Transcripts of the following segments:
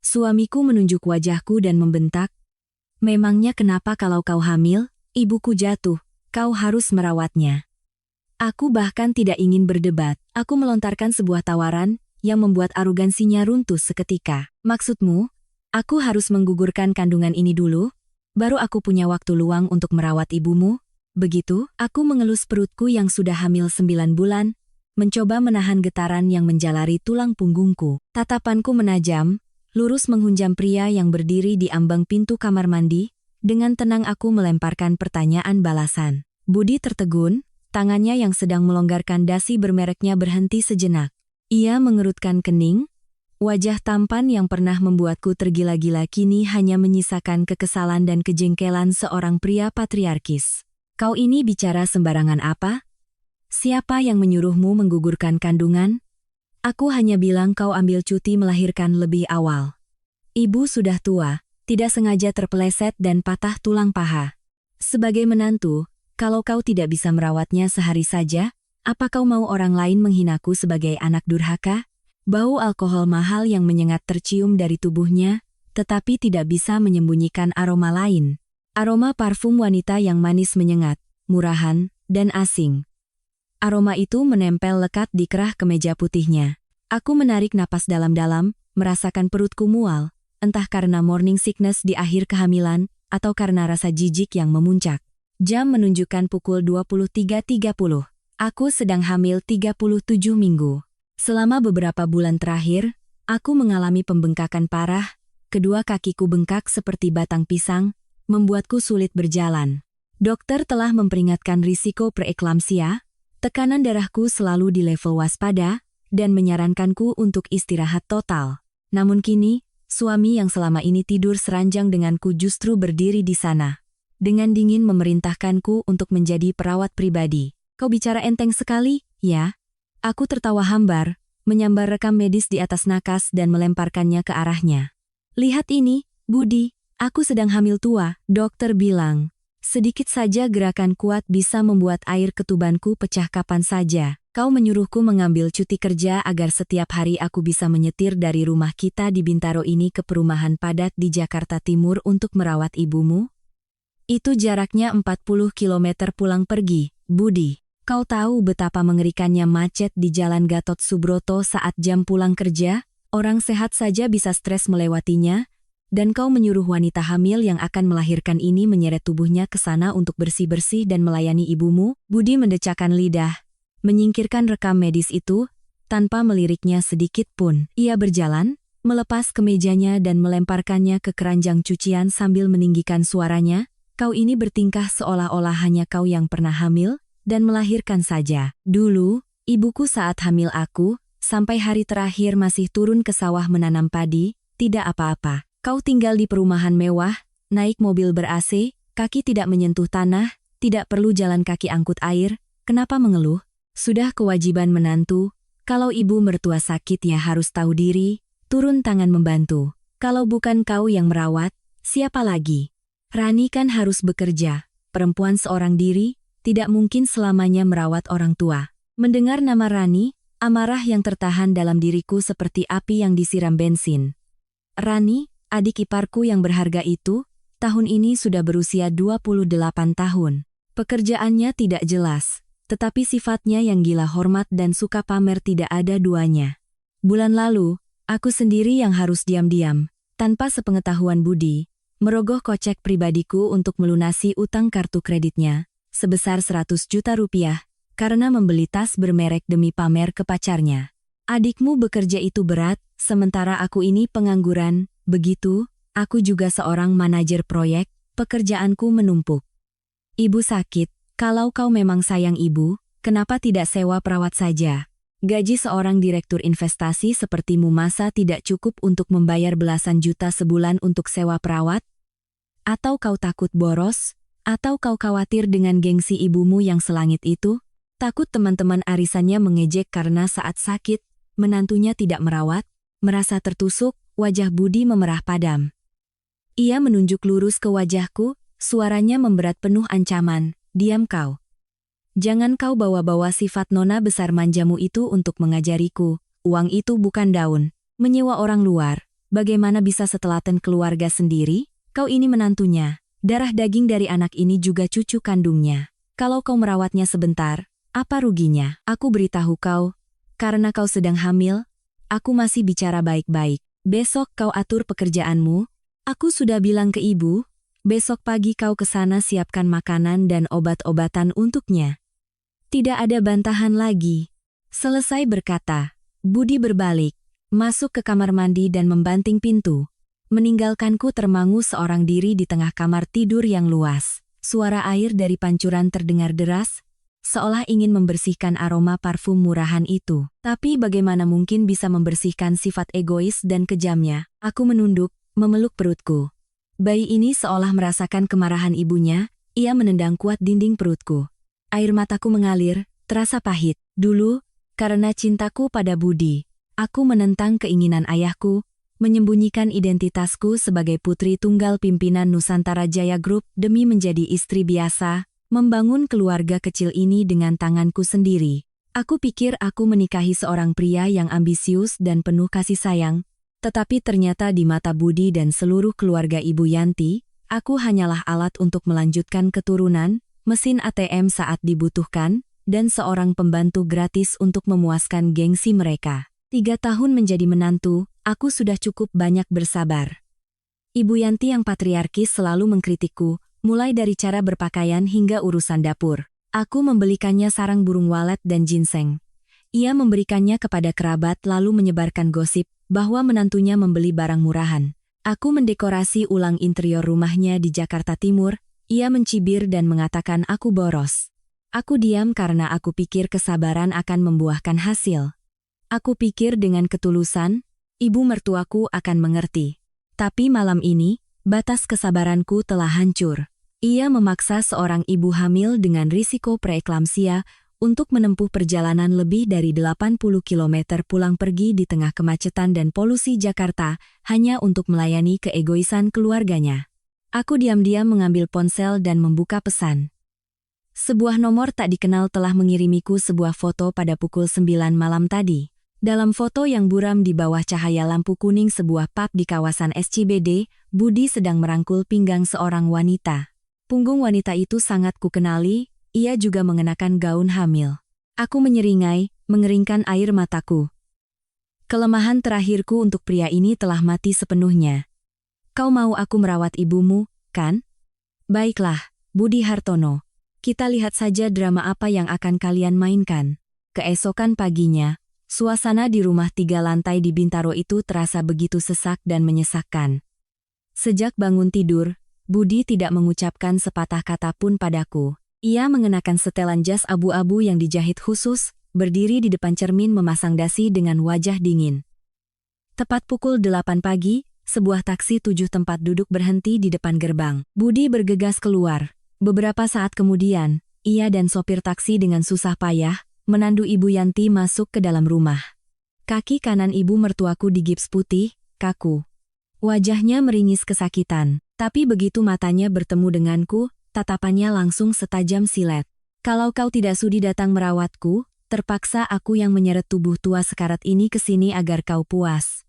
Suamiku menunjuk wajahku dan membentak, "Memangnya kenapa kalau kau hamil, ibuku jatuh, kau harus merawatnya?" Aku bahkan tidak ingin berdebat. Aku melontarkan sebuah tawaran yang membuat arogansinya runtuh seketika. "Maksudmu, aku harus menggugurkan kandungan ini dulu, baru aku punya waktu luang untuk merawat ibumu?" Begitu, aku mengelus perutku yang sudah hamil 9 bulan, mencoba menahan getaran yang menjalari tulang punggungku. Tatapanku menajam, lurus menghunjam pria yang berdiri di ambang pintu kamar mandi. Dengan tenang aku melemparkan pertanyaan balasan. Budi tertegun, tangannya yang sedang melonggarkan dasi bermereknya berhenti sejenak. Ia mengerutkan kening, wajah tampan yang pernah membuatku tergila-gila kini hanya menyisakan kekesalan dan kejengkelan seorang pria patriarkis. "Kau ini bicara sembarangan apa? Siapa yang menyuruhmu menggugurkan kandungan? Aku hanya bilang kau ambil cuti melahirkan lebih awal. Ibu sudah tua, tidak sengaja terpeleset dan patah tulang paha. Sebagai menantu, kalau kau tidak bisa merawatnya sehari saja, apa kau mau orang lain menghinaku sebagai anak durhaka?" Bau alkohol mahal yang menyengat tercium dari tubuhnya, tetapi tidak bisa menyembunyikan aroma lain. Aroma parfum wanita yang manis menyengat, murahan, dan asing. Aroma itu menempel lekat di kerah kemeja putihnya. Aku menarik napas dalam-dalam, merasakan perutku mual, entah karena morning sickness di akhir kehamilan, atau karena rasa jijik yang memuncak. Jam menunjukkan pukul 23.30. Aku sedang hamil 37 minggu. Selama beberapa bulan terakhir, aku mengalami pembengkakan parah, kedua kakiku bengkak seperti batang pisang, membuatku sulit berjalan. Dokter telah memperingatkan risiko preeklamsia, tekanan darahku selalu di level waspada, dan menyarankanku untuk istirahat total. Namun kini, suami yang selama ini tidur seranjang denganku justru berdiri di sana. Dengan dingin memerintahkanku untuk menjadi perawat pribadi. "Kau bicara enteng sekali, ya?" Aku tertawa hambar, menyambar rekam medis di atas nakas dan melemparkannya ke arahnya. "Lihat ini, Budi, aku sedang hamil tua," dokter bilang. "Sedikit saja gerakan kuat bisa membuat air ketubanku pecah kapan saja. Kau menyuruhku mengambil cuti kerja agar setiap hari aku bisa menyetir dari rumah kita di Bintaro ini ke perumahan padat di Jakarta Timur untuk merawat ibumu? Itu jaraknya 40 km pulang pergi, Budi. Kau tahu betapa mengerikannya macet di Jalan Gatot Subroto saat jam pulang kerja? Orang sehat saja bisa stres melewatinya, dan kau menyuruh wanita hamil yang akan melahirkan ini menyeret tubuhnya ke sana untuk bersih-bersih dan melayani ibumu?" Budi mendecakkan lidah, menyingkirkan rekam medis itu, tanpa meliriknya sedikit pun. Ia berjalan, melepas kemejanya dan melemparkannya ke keranjang cucian sambil meninggikan suaranya, "Kau ini bertingkah seolah-olah hanya kau yang pernah hamil dan melahirkan saja. Dulu, ibuku saat hamil aku, sampai hari terakhir masih turun ke sawah menanam padi, tidak apa-apa. Kau tinggal di perumahan mewah, naik mobil ber-AC, kaki tidak menyentuh tanah, tidak perlu jalan kaki angkut air, kenapa mengeluh? Sudah kewajiban menantu, kalau ibu mertua sakit ya harus tahu diri, turun tangan membantu. Kalau bukan kau yang merawat, siapa lagi? Rani kan harus bekerja, perempuan seorang diri, tidak mungkin selamanya merawat orang tua." Mendengar nama Rani, amarah yang tertahan dalam diriku seperti api yang disiram bensin. Rani, adik iparku yang berharga itu, tahun ini sudah berusia 28 tahun. Pekerjaannya tidak jelas, tetapi sifatnya yang gila hormat dan suka pamer tidak ada duanya. Bulan lalu, aku sendiri yang harus diam-diam, tanpa sepengetahuan Budi, merogoh kocek pribadiku untuk melunasi utang kartu kreditnya, sebesar 100 juta rupiah, karena membeli tas bermerek demi pamer ke pacarnya. "Adikmu bekerja itu berat, sementara aku ini pengangguran, begitu, aku juga seorang manajer proyek, pekerjaanku menumpuk. Ibu sakit, kalau kau memang sayang ibu, kenapa tidak sewa perawat saja? Gaji seorang direktur investasi sepertimu masa tidak cukup untuk membayar belasan juta sebulan untuk sewa perawat? Atau kau takut boros? Atau kau khawatir dengan gengsi ibumu yang selangit itu? Takut teman-teman arisannya mengejek karena saat sakit, menantunya tidak merawat? Merasa tertusuk, wajah Budi memerah padam. Ia menunjuk lurus ke wajahku, suaranya memberat penuh ancaman. "Diam kau. Jangan kau bawa-bawa sifat nona besar manjamu itu untuk mengajariku. Uang itu bukan daun. Menyewa orang luar, Bagaimana bisa setelaten keluarga sendiri? Kau ini menantunya. Darah daging dari anak ini juga cucu kandungnya. Kalau kau merawatnya sebentar, apa ruginya? Aku beritahu kau, karena kau sedang hamil, aku masih bicara baik-baik. Besok kau atur pekerjaanmu. Aku sudah bilang ke ibu, besok pagi kau ke sana siapkan makanan dan obat-obatan untuknya. Tidak ada bantahan lagi. Selesai berkata, Budi berbalik, masuk ke kamar mandi dan membanting pintu. Meninggalkanku termangu seorang diri di tengah kamar tidur yang luas. Suara air dari pancuran terdengar deras, seolah ingin membersihkan aroma parfum murahan itu. Tapi bagaimana mungkin bisa membersihkan sifat egois dan kejamnya? Aku menunduk, memeluk perutku. Bayi ini seolah merasakan kemarahan ibunya, ia menendang kuat dinding perutku. Air mataku mengalir, terasa pahit. Dulu, karena cintaku pada Budi, aku menentang keinginan ayahku, menyembunyikan identitasku sebagai putri tunggal pimpinan Nusantara Jaya Group demi menjadi istri biasa, membangun keluarga kecil ini dengan tanganku sendiri. Aku pikir aku menikahi seorang pria yang ambisius dan penuh kasih sayang, tetapi ternyata di mata Budi dan seluruh keluarga Ibu Yanti, aku hanyalah alat untuk melanjutkan keturunan, mesin ATM saat dibutuhkan, dan seorang pembantu gratis untuk memuaskan gengsi mereka. 3 tahun menjadi menantu, aku sudah cukup banyak bersabar. Ibu Yanti yang patriarkis selalu mengkritikku, mulai dari cara berpakaian hingga urusan dapur. Aku membelikannya sarang burung walet dan ginseng. Ia memberikannya kepada kerabat lalu menyebarkan gosip bahwa menantunya membeli barang murahan. Aku mendekorasi ulang interior rumahnya di Jakarta Timur, ia mencibir dan mengatakan aku boros. Aku diam karena aku pikir kesabaran akan membuahkan hasil. Aku pikir dengan ketulusan, ibu mertuaku akan mengerti. Tapi malam ini, batas kesabaranku telah hancur. Ia memaksa seorang ibu hamil dengan risiko preeklamsia untuk menempuh perjalanan lebih dari 80 km pulang pergi di tengah kemacetan dan polusi Jakarta hanya untuk melayani keegoisan keluarganya. Aku diam-diam mengambil ponsel dan membuka pesan. Sebuah nomor tak dikenal telah mengirimiku sebuah foto pada pukul 9 malam tadi. Dalam foto yang buram di bawah cahaya lampu kuning sebuah pub di kawasan SCBD, Budi sedang merangkul pinggang seorang wanita. Punggung wanita itu sangat kukenali, ia juga mengenakan gaun hamil. Aku menyeringai, mengeringkan air mataku. Kelemahan terakhirku untuk pria ini telah mati sepenuhnya. Kau mau aku merawat ibumu, kan? Baiklah, Budi Hartono. Kita lihat saja drama apa yang akan kalian mainkan. Keesokan paginya, suasana di rumah 3 lantai di Bintaro itu terasa begitu sesak dan menyesakkan. Sejak bangun tidur, Budi tidak mengucapkan sepatah kata pun padaku. Ia mengenakan setelan jas abu-abu yang dijahit khusus, berdiri di depan cermin memasang dasi dengan wajah dingin. Tepat pukul 8 pagi, sebuah taksi 7 tempat duduk berhenti di depan gerbang. Budi bergegas keluar. Beberapa saat kemudian, ia dan sopir taksi dengan susah payah, menandu Ibu Yanti masuk ke dalam rumah. Kaki kanan ibu mertuaku digips putih, kaku. Wajahnya meringis kesakitan, tapi begitu matanya bertemu denganku, tatapannya langsung setajam silet. Kalau kau tidak sudi datang merawatku, terpaksa aku yang menyeret tubuh tua sekarat ini ke sini agar kau puas.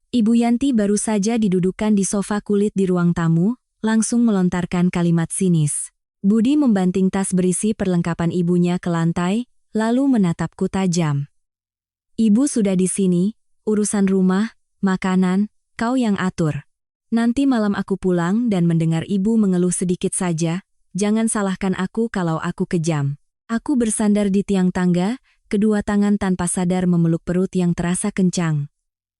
Ibu Yanti baru saja didudukkan di sofa kulit di ruang tamu, langsung melontarkan kalimat sinis. Budi membanting tas berisi perlengkapan ibunya ke lantai, lalu menatapku tajam. Ibu sudah di sini, urusan rumah, makanan, kau yang atur. Nanti malam aku pulang dan mendengar ibu mengeluh sedikit saja, jangan salahkan aku kalau aku kejam. Aku bersandar di tiang tangga, kedua tangan tanpa sadar memeluk perut yang terasa kencang.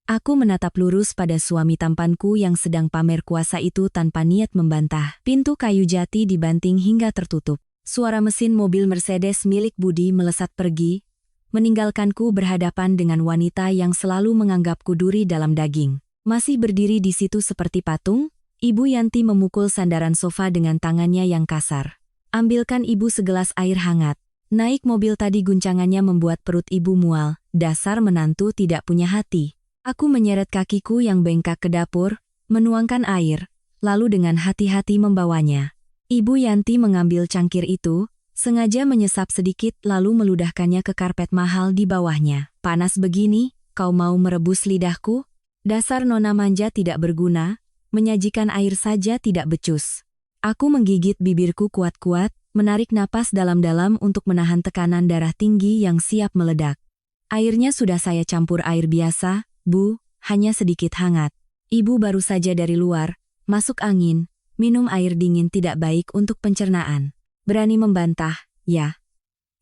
Aku menatap lurus pada suami tampanku yang sedang pamer kuasa itu tanpa niat membantah. Pintu kayu jati dibanting hingga tertutup. Suara mesin mobil Mercedes milik Budi melesat pergi, meninggalkanku berhadapan dengan wanita yang selalu menganggapku duri dalam daging. Masih berdiri di situ seperti patung, Ibu Yanti memukul sandaran sofa dengan tangannya yang kasar. Ambilkan ibu segelas air hangat. Naik mobil tadi guncangannya membuat perut ibu mual, dasar menantu tidak punya hati. Aku menyeret kakiku yang bengkak ke dapur, menuangkan air, lalu dengan hati-hati membawanya. Ibu Yanti mengambil cangkir itu, sengaja menyesap sedikit lalu meludahkannya ke karpet mahal di bawahnya. Panas begini, kau mau merebus lidahku? Dasar nona manja tidak berguna, menyajikan air saja tidak becus. Aku menggigit bibirku kuat-kuat, menarik napas dalam-dalam untuk menahan tekanan darah tinggi yang siap meledak. Airnya sudah saya campur air biasa, Bu, hanya sedikit hangat. Ibu baru saja dari luar, masuk angin, minum air dingin tidak baik untuk pencernaan. Berani membantah, ya?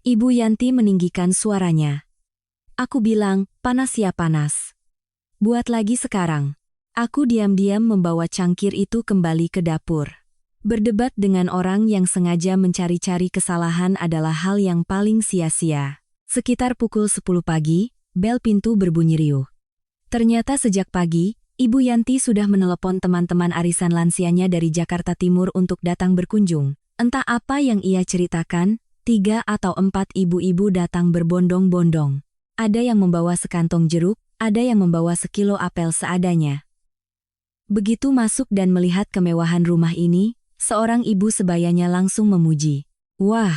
Ibu Yanti meninggikan suaranya. Aku bilang, panas ya panas. Buat lagi sekarang. Aku diam-diam membawa cangkir itu kembali ke dapur. Berdebat dengan orang yang sengaja mencari-cari kesalahan adalah hal yang paling sia-sia. Sekitar pukul 10 pagi, bel pintu berbunyi riuh. Ternyata sejak pagi, Ibu Yanti sudah menelepon teman-teman arisan lansianya dari Jakarta Timur untuk datang berkunjung. Entah apa yang ia ceritakan, 3 atau 4 ibu-ibu datang berbondong-bondong. Ada yang membawa sekantong jeruk, ada yang membawa sekilo apel seadanya. Begitu masuk dan melihat kemewahan rumah ini, seorang ibu sebayanya langsung memuji. Wah,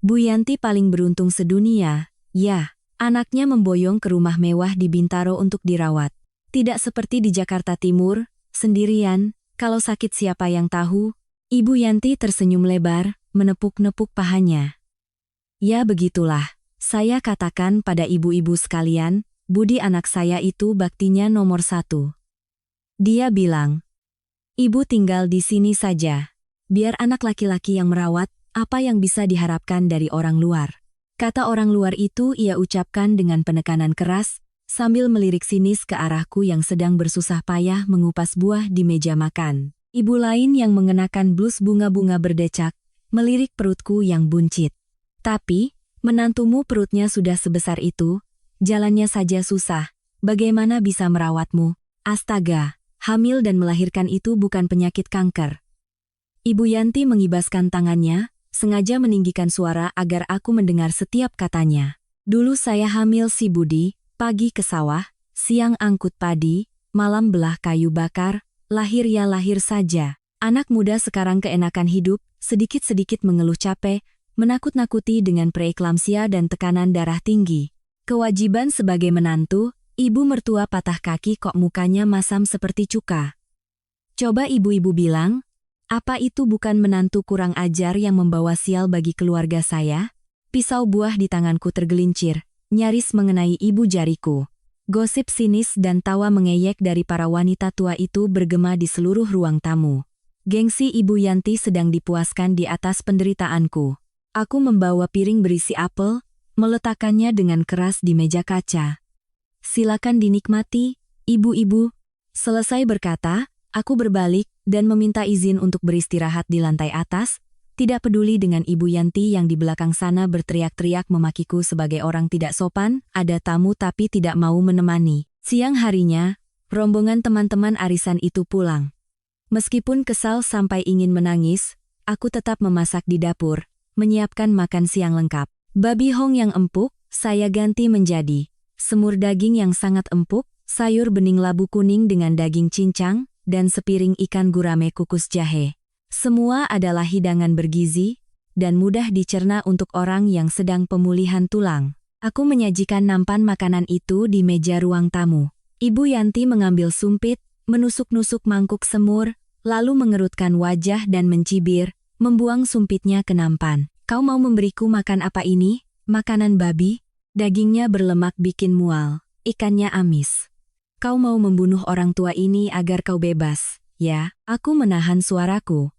Bu Yanti paling beruntung sedunia, ya. Anaknya memboyong ke rumah mewah di Bintaro untuk dirawat. Tidak seperti di Jakarta Timur, sendirian, kalau sakit siapa yang tahu. Ibu Yanti tersenyum lebar, menepuk-nepuk pahanya. Ya begitulah, saya katakan pada ibu-ibu sekalian, budi anak saya itu baktinya nomor 1. Dia bilang, Ibu tinggal di sini saja. Biar anak laki-laki yang merawat, apa yang bisa diharapkan dari orang luar. Kata orang luar itu ia ucapkan dengan penekanan keras, sambil melirik sinis ke arahku yang sedang bersusah payah mengupas buah di meja makan. Ibu lain yang mengenakan blus bunga-bunga berdecak, melirik perutku yang buncit. Tapi, menantumu perutnya sudah sebesar itu, jalannya saja susah, bagaimana bisa merawatmu? Astaga, hamil dan melahirkan itu bukan penyakit kanker. Ibu Yanti mengibaskan tangannya, sengaja meninggikan suara agar aku mendengar setiap katanya. Dulu saya hamil si Budi, pagi ke sawah, siang angkut padi, malam belah kayu bakar, lahir ya lahir saja. Anak muda sekarang keenakan hidup, sedikit-sedikit mengeluh capek, menakut-nakuti dengan preeklamsia dan tekanan darah tinggi. Kewajiban sebagai menantu, ibu mertua patah kaki kok mukanya masam seperti cuka. Coba ibu-ibu bilang, apa itu bukan menantu kurang ajar yang membawa sial bagi keluarga saya? Pisau buah di tanganku tergelincir, nyaris mengenai ibu jariku. Gosip sinis dan tawa mengeyek dari para wanita tua itu bergema di seluruh ruang tamu. Gengsi Ibu Yanti sedang dipuaskan di atas penderitaanku. Aku membawa piring berisi apel, meletakkannya dengan keras di meja kaca. Silakan dinikmati, ibu-ibu. Selesai berkata, aku berbalik dan meminta izin untuk beristirahat di lantai atas, tidak peduli dengan Ibu Yanti yang di belakang sana berteriak-teriak memakiku sebagai orang tidak sopan, ada tamu tapi tidak mau menemani. Siang harinya, rombongan teman-teman arisan itu pulang. Meskipun kesal sampai ingin menangis, aku tetap memasak di dapur, menyiapkan makan siang lengkap. Babi hong yang empuk, saya ganti menjadi semur daging yang sangat empuk, sayur bening labu kuning dengan daging cincang, dan sepiring ikan gurame kukus jahe. Semua adalah hidangan bergizi, dan mudah dicerna untuk orang yang sedang pemulihan tulang. Aku menyajikan nampan makanan itu di meja ruang tamu. Ibu Yanti mengambil sumpit, menusuk-nusuk mangkuk semur, lalu mengerutkan wajah dan mencibir, membuang sumpitnya ke nampan. Kau mau memberiku makan apa ini? Makanan babi? Dagingnya berlemak bikin mual, ikannya amis. Kau mau membunuh orang tua ini agar kau bebas, ya? Aku menahan suaraku.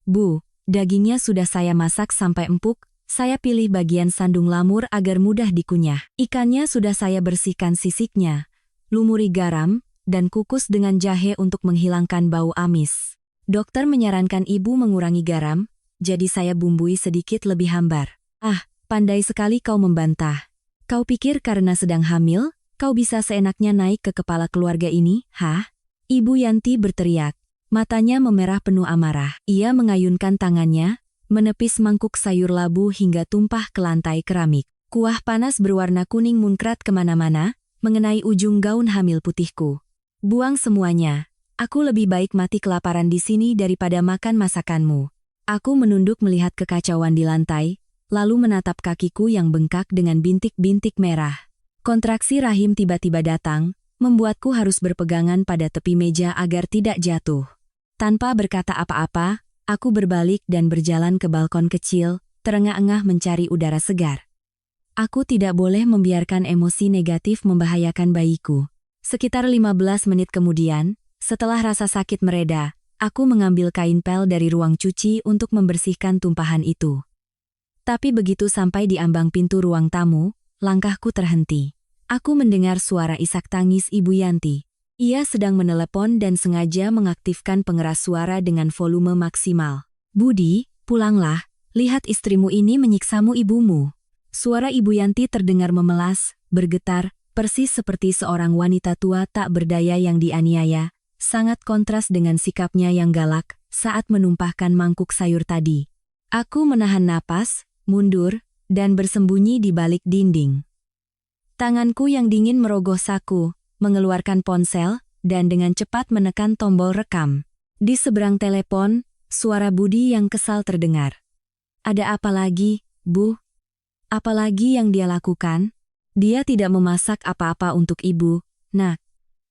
Bu, dagingnya sudah saya masak sampai empuk, saya pilih bagian sandung lamur agar mudah dikunyah. Ikannya sudah saya bersihkan sisiknya, lumuri garam, dan kukus dengan jahe untuk menghilangkan bau amis. Dokter menyarankan ibu mengurangi garam, jadi saya bumbui sedikit lebih hambar. Ah, pandai sekali kau membantah. Kau pikir karena sedang hamil, kau bisa seenaknya naik ke kepala keluarga ini, hah? Ibu Yanti berteriak. Matanya memerah penuh amarah. Ia mengayunkan tangannya, menepis mangkuk sayur labu hingga tumpah ke lantai keramik. Kuah panas berwarna kuning muncrat kemana-mana, mengenai ujung gaun hamil putihku. Buang semuanya. Aku lebih baik mati kelaparan di sini daripada makan masakanmu. Aku menunduk melihat kekacauan di lantai, lalu menatap kakiku yang bengkak dengan bintik-bintik merah. Kontraksi rahim tiba-tiba datang, membuatku harus berpegangan pada tepi meja agar tidak jatuh. Tanpa berkata apa-apa, aku berbalik dan berjalan ke balkon kecil, terengah-engah mencari udara segar. Aku tidak boleh membiarkan emosi negatif membahayakan bayiku. Sekitar 15 menit kemudian, setelah rasa sakit mereda, aku mengambil kain pel dari ruang cuci untuk membersihkan tumpahan itu. Tapi begitu sampai di ambang pintu ruang tamu, langkahku terhenti. Aku mendengar suara isak tangis Ibu Yanti. Ia sedang menelepon dan sengaja mengaktifkan pengeras suara dengan volume maksimal. "Budi, pulanglah, lihat istrimu ini menyiksamu ibumu." Suara Ibu Yanti terdengar memelas, bergetar, persis seperti seorang wanita tua tak berdaya yang dianiaya, sangat kontras dengan sikapnya yang galak saat menumpahkan mangkuk sayur tadi. Aku menahan napas, mundur, dan bersembunyi di balik dinding. Tanganku yang dingin merogoh saku, mengeluarkan ponsel, dan dengan cepat menekan tombol rekam. Di seberang telepon, suara Budi yang kesal terdengar. "Ada apa lagi, Bu? Apalagi yang dia lakukan? Dia tidak memasak apa-apa untuk ibu, Nak."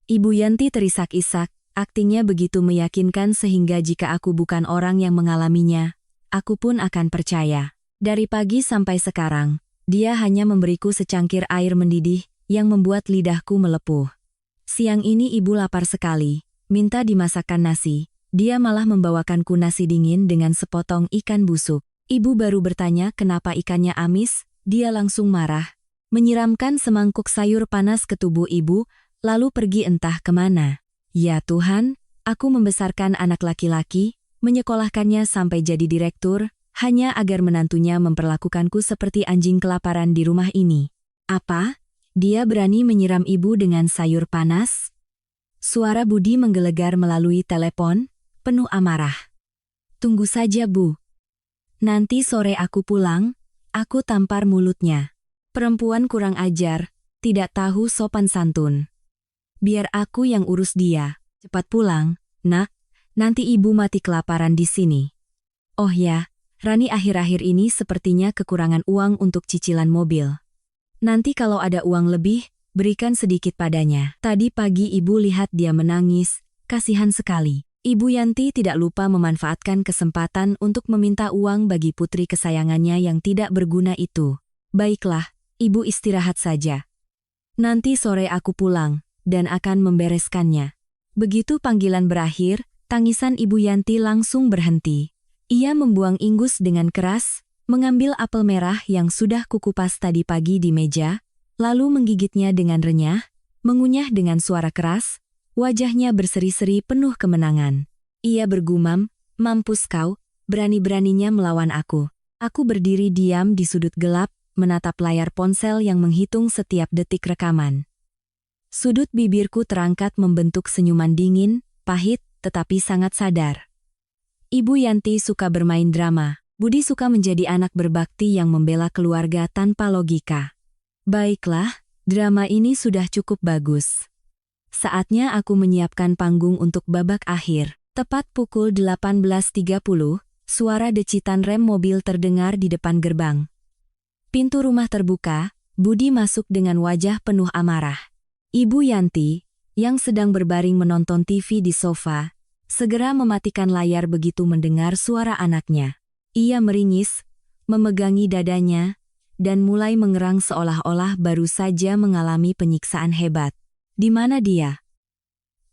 Ibu Yanti terisak-isak, aktingnya begitu meyakinkan sehingga jika aku bukan orang yang mengalaminya, aku pun akan percaya. Dari pagi sampai sekarang, dia hanya memberiku secangkir air mendidih yang membuat lidahku melepuh. Siang ini ibu lapar sekali, minta dimasakkan nasi. Dia malah membawakanku nasi dingin dengan sepotong ikan busuk. Ibu baru bertanya kenapa ikannya amis, dia langsung marah, menyiramkan semangkuk sayur panas ke tubuh ibu, lalu pergi entah kemana. Ya Tuhan, aku membesarkan anak laki-laki, menyekolahkannya sampai jadi direktur, hanya agar menantunya memperlakukanku seperti anjing kelaparan di rumah ini. Apa? Dia berani menyiram ibu dengan sayur panas? Suara Budi menggelegar melalui telepon, penuh amarah. "Tunggu saja, Bu. Nanti sore aku pulang, aku tampar mulutnya. Perempuan kurang ajar, tidak tahu sopan santun. Biar aku yang urus dia. Cepat pulang, Nak, nanti ibu mati kelaparan di sini. Oh ya, Rani akhir-akhir ini sepertinya kekurangan uang untuk cicilan mobil. Nanti kalau ada uang lebih, berikan sedikit padanya." Tadi pagi ibu lihat dia menangis, kasihan sekali. Ibu Yanti tidak lupa memanfaatkan kesempatan untuk meminta uang bagi putri kesayangannya yang tidak berguna itu. "Baiklah, ibu istirahat saja. Nanti sore aku pulang, dan akan membereskannya." Begitu panggilan berakhir, tangisan Ibu Yanti langsung berhenti. Ia membuang ingus dengan keras, mengambil apel merah yang sudah kukupas tadi pagi di meja, lalu menggigitnya dengan renyah, mengunyah dengan suara keras. Wajahnya berseri-seri penuh kemenangan. Ia bergumam, "Mampus kau, berani-beraninya melawan aku." Aku berdiri diam di sudut gelap, menatap layar ponsel yang menghitung setiap detik rekaman. Sudut bibirku terangkat membentuk senyuman dingin, pahit, tetapi sangat sadar. Ibu Yanti suka bermain drama. Budi suka menjadi anak berbakti yang membela keluarga tanpa logika. Baiklah, drama ini sudah cukup bagus. Saatnya aku menyiapkan panggung untuk babak akhir. Tepat pukul 18.30, suara decitan rem mobil terdengar di depan gerbang. Pintu rumah terbuka, Budi masuk dengan wajah penuh amarah. Ibu Yanti, yang sedang berbaring menonton TV di sofa, segera mematikan layar begitu mendengar suara anaknya. Ia meringis, memegangi dadanya, dan mulai mengerang seolah-olah baru saja mengalami penyiksaan hebat. "Di mana dia?"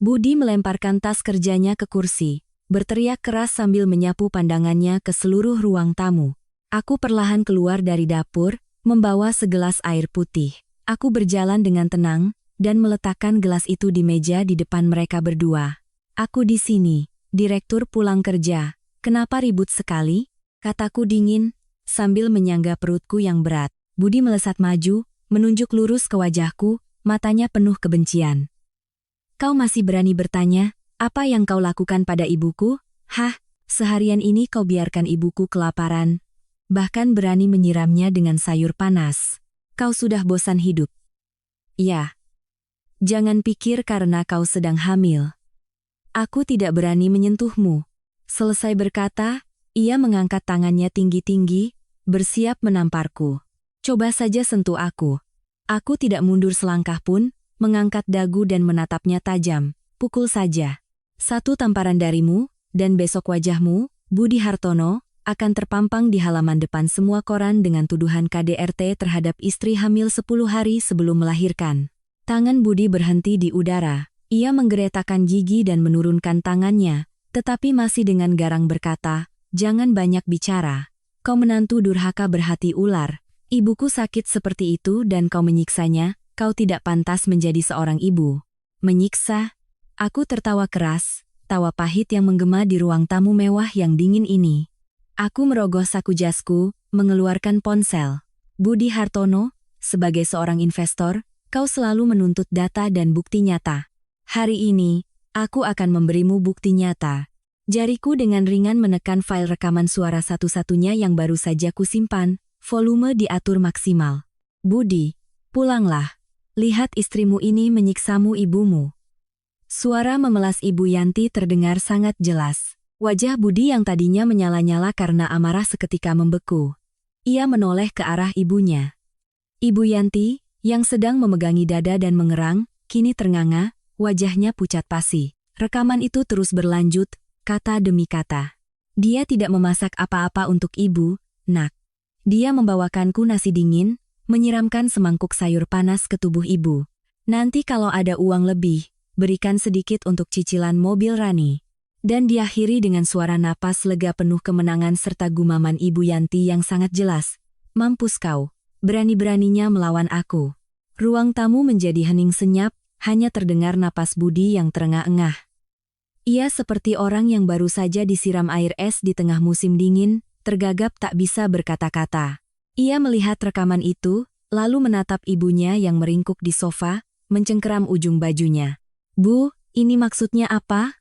Budi melemparkan tas kerjanya ke kursi, berteriak keras sambil menyapu pandangannya ke seluruh ruang tamu. Aku perlahan keluar dari dapur, membawa segelas air putih. Aku berjalan dengan tenang, dan meletakkan gelas itu di meja di depan mereka berdua. "Aku di sini, direktur pulang kerja. Kenapa ribut sekali?" kataku dingin, sambil menyangga perutku yang berat. Budi melesat maju, menunjuk lurus ke wajahku, matanya penuh kebencian. "Kau masih berani bertanya, apa yang kau lakukan pada ibuku? Hah, seharian ini kau biarkan ibuku kelaparan, bahkan berani menyiramnya dengan sayur panas. Kau sudah bosan hidup. Ya, jangan pikir karena kau sedang hamil. Aku tidak berani menyentuhmu." Selesai berkata, ia mengangkat tangannya tinggi-tinggi, bersiap menamparku. "Coba saja sentuh aku." Aku tidak mundur selangkah pun, mengangkat dagu dan menatapnya tajam. Pukul saja. Satu tamparan darimu, dan besok wajahmu, Budi Hartono, akan terpampang di halaman depan semua koran dengan tuduhan KDRT terhadap istri hamil 10 hari sebelum melahirkan. Tangan Budi berhenti di udara. Ia menggeretakkan gigi dan menurunkan tangannya, tetapi masih dengan garang berkata, "Jangan banyak bicara. Kau menantu durhaka berhati ular. Ibuku sakit seperti itu dan kau menyiksanya, kau tidak pantas menjadi seorang ibu." Menyiksa? Aku tertawa keras, tawa pahit yang menggema di ruang tamu mewah yang dingin ini. Aku merogoh saku jasku, mengeluarkan ponsel. "Budi Hartono, sebagai seorang investor, kau selalu menuntut data dan bukti nyata. Hari ini, aku akan memberimu bukti nyata." Jariku dengan ringan menekan file rekaman suara satu-satunya yang baru saja kusimpan, volume diatur maksimal. "Budi, pulanglah. Lihat istrimu ini menyiksamu ibumu." Suara memelas Ibu Yanti terdengar sangat jelas. Wajah Budi yang tadinya menyala-nyala karena amarah seketika membeku. Ia menoleh ke arah ibunya. Ibu Yanti, yang sedang memegangi dada dan mengerang, kini ternganga, wajahnya pucat pasi. Rekaman itu terus berlanjut, kata demi kata. "Dia tidak memasak apa-apa untuk ibu, nak. Dia membawakanku nasi dingin, menyiramkan semangkuk sayur panas ke tubuh ibu. Nanti kalau ada uang lebih, berikan sedikit untuk cicilan mobil Rani." Dan diakhiri dengan suara napas lega penuh kemenangan serta gumaman Ibu Yanti yang sangat jelas. "Mampus kau, berani-beraninya melawan aku." Ruang tamu menjadi hening senyap, hanya terdengar napas Budi yang terengah-engah. Ia seperti orang yang baru saja disiram air es di tengah musim dingin, tergagap tak bisa berkata-kata. Ia melihat rekaman itu, lalu menatap ibunya yang meringkuk di sofa, mencengkeram ujung bajunya. "Bu, ini maksudnya apa?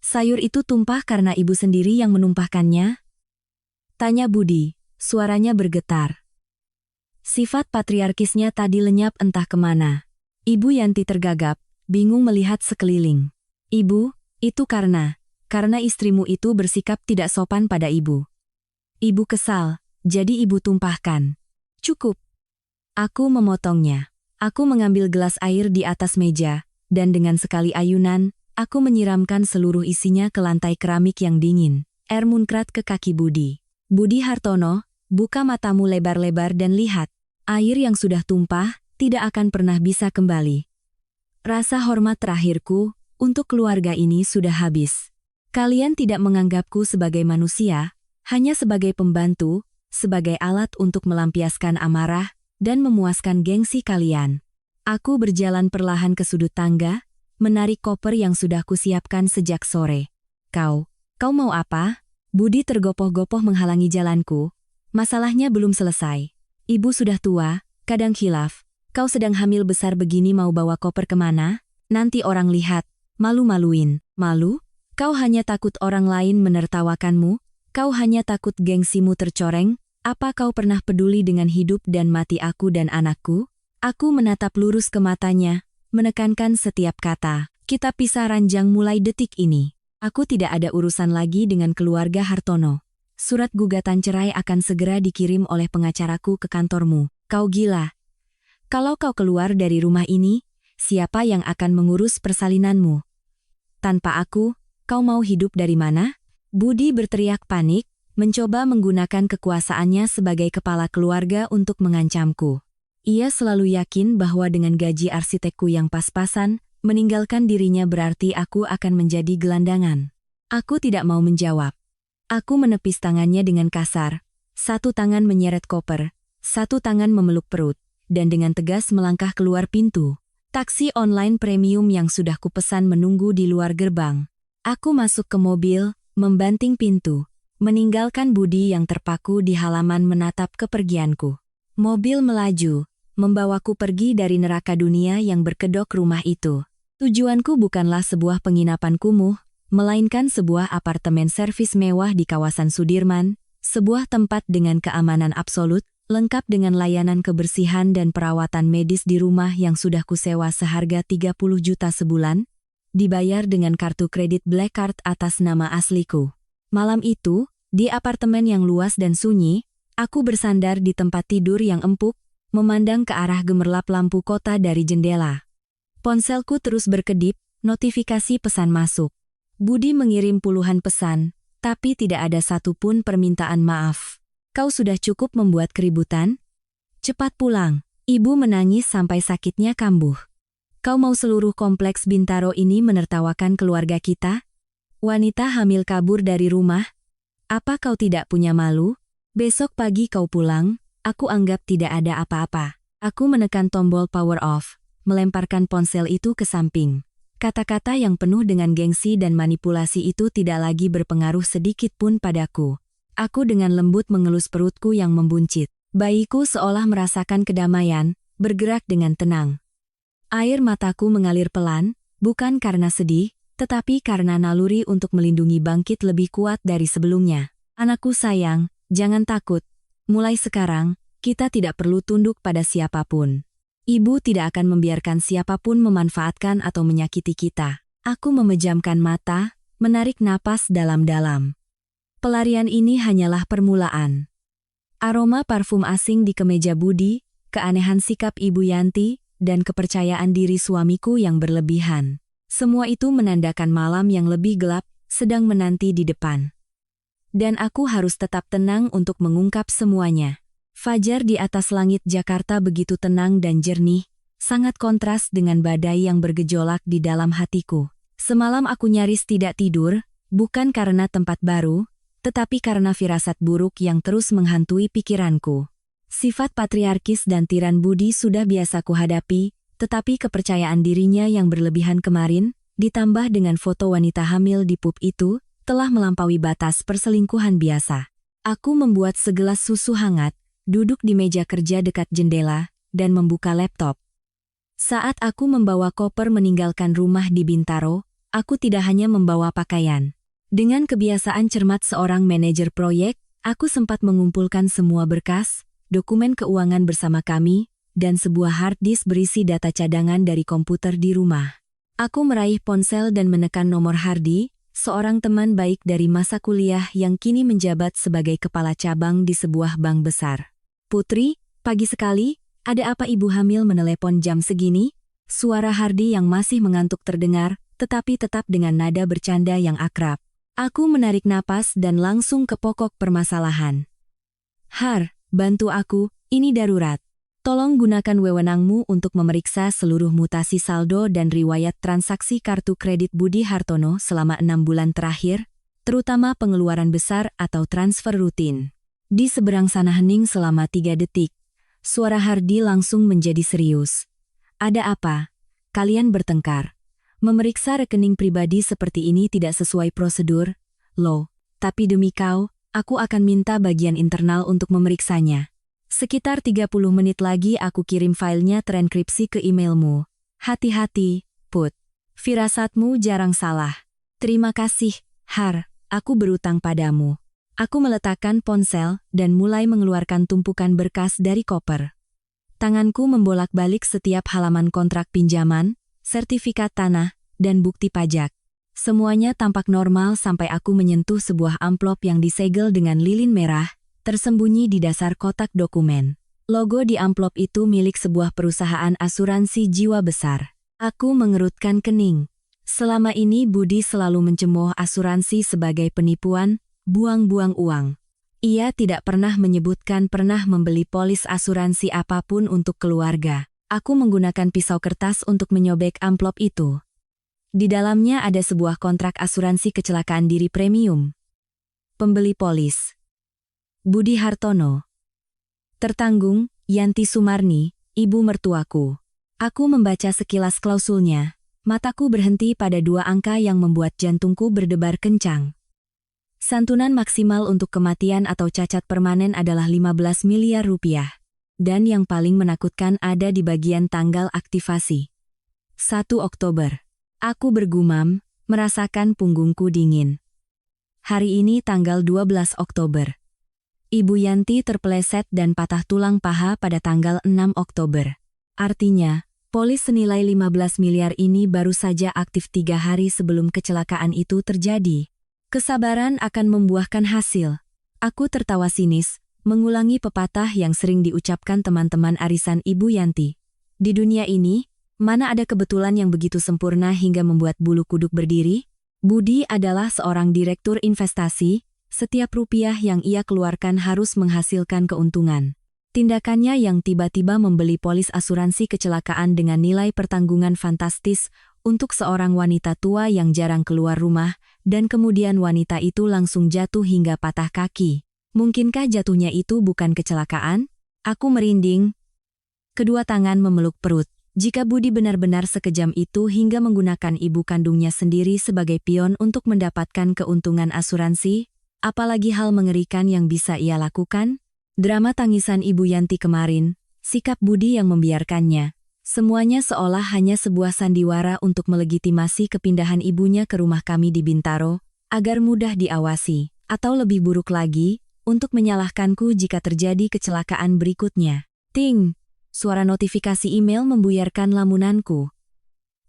Sayur itu tumpah karena ibu sendiri yang menumpahkannya?" tanya Budi, suaranya bergetar. Sifat patriarkisnya tadi lenyap entah kemana. Ibu Yanti tergagap, bingung melihat sekeliling. "Ibu, itu karena istrimu itu bersikap tidak sopan pada ibu. Ibu kesal, jadi ibu tumpahkan." "Cukup." Aku memotongnya. Aku mengambil gelas air di atas meja, dan dengan sekali ayunan, aku menyiramkan seluruh isinya ke lantai keramik yang dingin. Air muncrat ke kaki Budi. "Budi Hartono, buka matamu lebar-lebar dan lihat. Air yang sudah tumpah, tidak akan pernah bisa kembali. Rasa hormat terakhirku, untuk keluarga ini sudah habis. Kalian tidak menganggapku sebagai manusia, hanya sebagai pembantu, sebagai alat untuk melampiaskan amarah, dan memuaskan gengsi kalian." Aku berjalan perlahan ke sudut tangga, menarik koper yang sudah kusiapkan sejak sore. Kau mau apa?" Budi tergopoh-gopoh menghalangi jalanku. "Masalahnya belum selesai. Ibu sudah tua, kadang khilaf. Kau sedang hamil besar begini mau bawa koper kemana? Nanti orang lihat, malu-maluin." "Malu? Kau hanya takut orang lain menertawakanmu? Kau hanya takut gengsimu tercoreng? Apa kau pernah peduli dengan hidup dan mati aku dan anakku?" Aku menatap lurus ke matanya, menekankan setiap kata. "Kita pisah ranjang mulai detik ini. Aku tidak ada urusan lagi dengan keluarga Hartono. Surat gugatan cerai akan segera dikirim oleh pengacaraku ke kantormu. Kau gila. Kalau kau keluar dari rumah ini, siapa yang akan mengurus persalinanmu? Tanpa aku, kau mau hidup dari mana?" Budi berteriak panik, mencoba menggunakan kekuasaannya sebagai kepala keluarga untuk mengancamku. Ia selalu yakin bahwa dengan gaji arsitekku yang pas-pasan, meninggalkan dirinya berarti aku akan menjadi gelandangan. Aku tidak mau menjawab. Aku menepis tangannya dengan kasar. Satu tangan menyeret koper, satu tangan memeluk perut, dan dengan tegas melangkah keluar pintu. Taksi online premium yang sudah kupesan menunggu di luar gerbang. Aku masuk ke mobil, membanting pintu, meninggalkan Budi yang terpaku di halaman menatap kepergianku. Mobil melaju, membawaku pergi dari neraka dunia yang berkedok rumah itu. Tujuanku bukanlah sebuah penginapan kumuh, melainkan sebuah apartemen servis mewah di kawasan Sudirman, sebuah tempat dengan keamanan absolut, lengkap dengan layanan kebersihan dan perawatan medis di rumah yang sudah kusewa seharga 30 juta sebulan, dibayar dengan kartu kredit Black Card atas nama asliku. Malam itu, di apartemen yang luas dan sunyi, aku bersandar di tempat tidur yang empuk, memandang ke arah gemerlap lampu kota dari jendela. Ponselku terus berkedip, notifikasi pesan masuk. Budi mengirim puluhan pesan, tapi tidak ada satupun permintaan maaf. Kau sudah cukup membuat keributan? Cepat pulang. Ibu menangis sampai sakitnya kambuh. Kau mau seluruh kompleks Bintaro ini menertawakan keluarga kita? Wanita hamil kabur dari rumah? Apa kau tidak punya malu? Besok pagi kau pulang, aku anggap tidak ada apa-apa. Aku menekan tombol power off, melemparkan ponsel itu ke samping. Kata-kata yang penuh dengan gengsi dan manipulasi itu tidak lagi berpengaruh sedikit pun padaku. Aku dengan lembut mengelus perutku yang membuncit. Bayiku seolah merasakan kedamaian, bergerak dengan tenang. Air mataku mengalir pelan, bukan karena sedih, tetapi karena naluri untuk melindungi bangkit lebih kuat dari sebelumnya. Anakku sayang, jangan takut. Mulai sekarang, kita tidak perlu tunduk pada siapapun. Ibu tidak akan membiarkan siapapun memanfaatkan atau menyakiti kita. Aku memejamkan mata, menarik napas dalam-dalam. Pelarian ini hanyalah permulaan. Aroma parfum asing di kemeja Budi, keanehan sikap Ibu Yanti, dan kepercayaan diri suamiku yang berlebihan. Semua itu menandakan malam yang lebih gelap sedang menanti di depan. Dan aku harus tetap tenang untuk mengungkap semuanya. Fajar di atas langit Jakarta begitu tenang dan jernih, sangat kontras dengan badai yang bergejolak di dalam hatiku. Semalam aku nyaris tidak tidur, bukan karena tempat baru, tetapi karena firasat buruk yang terus menghantui pikiranku. Sifat patriarkis dan tiran Budi sudah biasa kuhadapi, tetapi kepercayaan dirinya yang berlebihan kemarin, ditambah dengan foto wanita hamil di pub itu, telah melampaui batas perselingkuhan biasa. Aku membuat segelas susu hangat, duduk di meja kerja dekat jendela, dan membuka laptop. Saat aku membawa koper meninggalkan rumah di Bintaro, aku tidak hanya membawa pakaian. Dengan kebiasaan cermat seorang manajer proyek, aku sempat mengumpulkan semua berkas, dokumen keuangan bersama kami, dan sebuah hard disk berisi data cadangan dari komputer di rumah. Aku meraih ponsel dan menekan nomor Hardi, seorang teman baik dari masa kuliah yang kini menjabat sebagai kepala cabang di sebuah bank besar. Putri, pagi sekali, ada apa ibu hamil menelepon jam segini? Suara Hardi yang masih mengantuk terdengar, tetapi tetap dengan nada bercanda yang akrab. Aku menarik napas dan langsung ke pokok permasalahan. Har, bantu aku, ini darurat. Tolong gunakan wewenangmu untuk memeriksa seluruh mutasi saldo dan riwayat transaksi kartu kredit Budi Hartono selama 6 bulan terakhir, terutama pengeluaran besar atau transfer rutin. Di seberang sana hening selama 3 detik. Suara Hardi langsung menjadi serius. Ada apa? Kalian bertengkar. Memeriksa rekening pribadi seperti ini tidak sesuai prosedur, loh. Tapi demi kau, aku akan minta bagian internal untuk memeriksanya. Sekitar 30 menit lagi aku kirim filenya terenkripsi ke emailmu. Hati-hati, Put. Firasatmu jarang salah. Terima kasih, Har, aku berutang padamu. Aku meletakkan ponsel dan mulai mengeluarkan tumpukan berkas dari koper. Tanganku membolak-balik setiap halaman kontrak pinjaman, sertifikat tanah, dan bukti pajak. Semuanya tampak normal sampai aku menyentuh sebuah amplop yang disegel dengan lilin merah, tersembunyi di dasar kotak dokumen. Logo di amplop itu milik sebuah perusahaan asuransi jiwa besar. Aku mengerutkan kening. Selama ini Budi selalu mencemooh asuransi sebagai penipuan, buang-buang uang. Ia tidak pernah menyebutkan pernah membeli polis asuransi apapun untuk keluarga. Aku menggunakan pisau kertas untuk menyobek amplop itu. Di dalamnya ada sebuah kontrak asuransi kecelakaan diri premium. Pembeli polis Budi Hartono. Tertanggung, Yanti Sumarni, ibu mertuaku. Aku membaca sekilas klausulnya. Mataku berhenti pada 2 angka yang membuat jantungku berdebar kencang. Santunan maksimal untuk kematian atau cacat permanen adalah 15 miliar rupiah. Dan yang paling menakutkan ada di bagian tanggal aktivasi. 1 Oktober. Aku bergumam, merasakan punggungku dingin. Hari ini tanggal 12 Oktober. Ibu Yanti terpeleset dan patah tulang paha pada tanggal 6 Oktober. Artinya, polis senilai 15 miliar ini baru saja aktif 3 hari sebelum kecelakaan itu terjadi. Kesabaran akan membuahkan hasil. Aku tertawa sinis, mengulangi pepatah yang sering diucapkan teman-teman arisan Ibu Yanti. Di dunia ini, Mana ada kebetulan yang begitu sempurna hingga membuat bulu kuduk berdiri? Budi adalah seorang direktur investasi, setiap rupiah yang ia keluarkan harus menghasilkan keuntungan. Tindakannya yang tiba-tiba membeli polis asuransi kecelakaan dengan nilai pertanggungan fantastis untuk seorang wanita tua yang jarang keluar rumah, dan kemudian wanita itu langsung jatuh hingga patah kaki. Mungkinkah jatuhnya itu bukan kecelakaan? Aku merinding. Kedua tangan memeluk perut. Jika Budi benar-benar sekejam itu hingga menggunakan ibu kandungnya sendiri sebagai pion untuk mendapatkan keuntungan asuransi, apalagi hal mengerikan yang bisa ia lakukan? Drama tangisan Ibu Yanti kemarin, sikap Budi yang membiarkannya, semuanya seolah hanya sebuah sandiwara untuk melegitimasi kepindahan ibunya ke rumah kami di Bintaro, agar mudah diawasi, atau lebih buruk lagi, untuk menyalahkanku jika terjadi kecelakaan berikutnya. Ting! Suara notifikasi email membuyarkan lamunanku.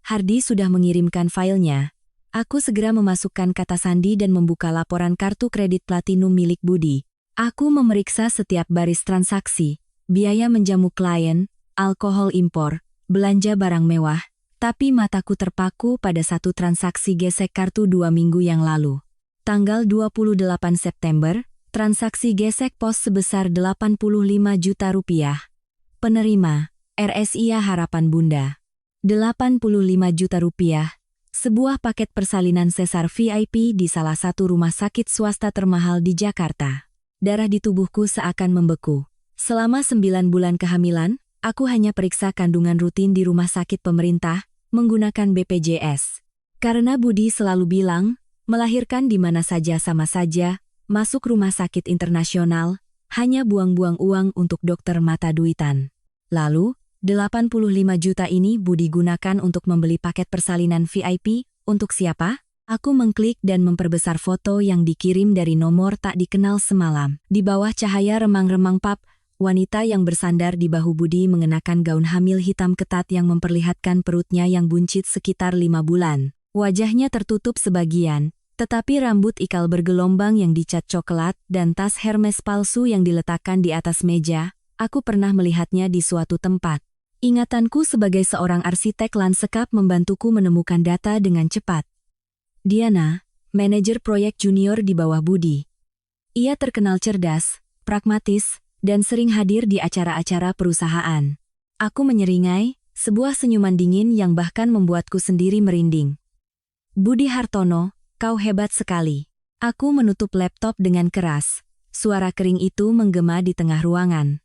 Hardi sudah mengirimkan filenya. Aku segera memasukkan kata sandi dan membuka laporan kartu kredit platinum milik Budi. Aku memeriksa setiap baris transaksi, biaya menjamu klien, alkohol impor, belanja barang mewah, tapi mataku terpaku pada satu transaksi gesek kartu 2 minggu yang lalu. Tanggal 28 September, transaksi gesek pos sebesar 85 juta rupiah. Penerima, RSIA Harapan Bunda. 85 juta rupiah, sebuah paket persalinan sesar VIP di salah satu rumah sakit swasta termahal di Jakarta. Darah di tubuhku seakan membeku. Selama 9 bulan kehamilan, aku hanya periksa kandungan rutin di rumah sakit pemerintah, menggunakan BPJS. Karena Budi selalu bilang, melahirkan di mana saja sama saja, masuk rumah sakit internasional, hanya buang-buang uang untuk dokter mata duitan. Lalu, 85 juta ini Budi gunakan untuk membeli paket persalinan VIP, untuk siapa? Aku mengklik dan memperbesar foto yang dikirim dari nomor tak dikenal semalam. Di bawah cahaya remang-remang pap, wanita yang bersandar di bahu Budi mengenakan gaun hamil hitam ketat yang memperlihatkan perutnya yang buncit sekitar 5 bulan. Wajahnya tertutup sebagian, tetapi rambut ikal bergelombang yang dicat coklat dan tas Hermes palsu yang diletakkan di atas meja. Aku pernah melihatnya di suatu tempat. Ingatanku sebagai seorang arsitek lanskap membantuku menemukan data dengan cepat. Diana, manajer proyek junior di bawah Budi. Ia terkenal cerdas, pragmatis, dan sering hadir di acara-acara perusahaan. Aku menyeringai, sebuah senyuman dingin yang bahkan membuatku sendiri merinding. Budi Hartono, kau hebat sekali. Aku menutup laptop dengan keras. Suara kering itu menggema di tengah ruangan.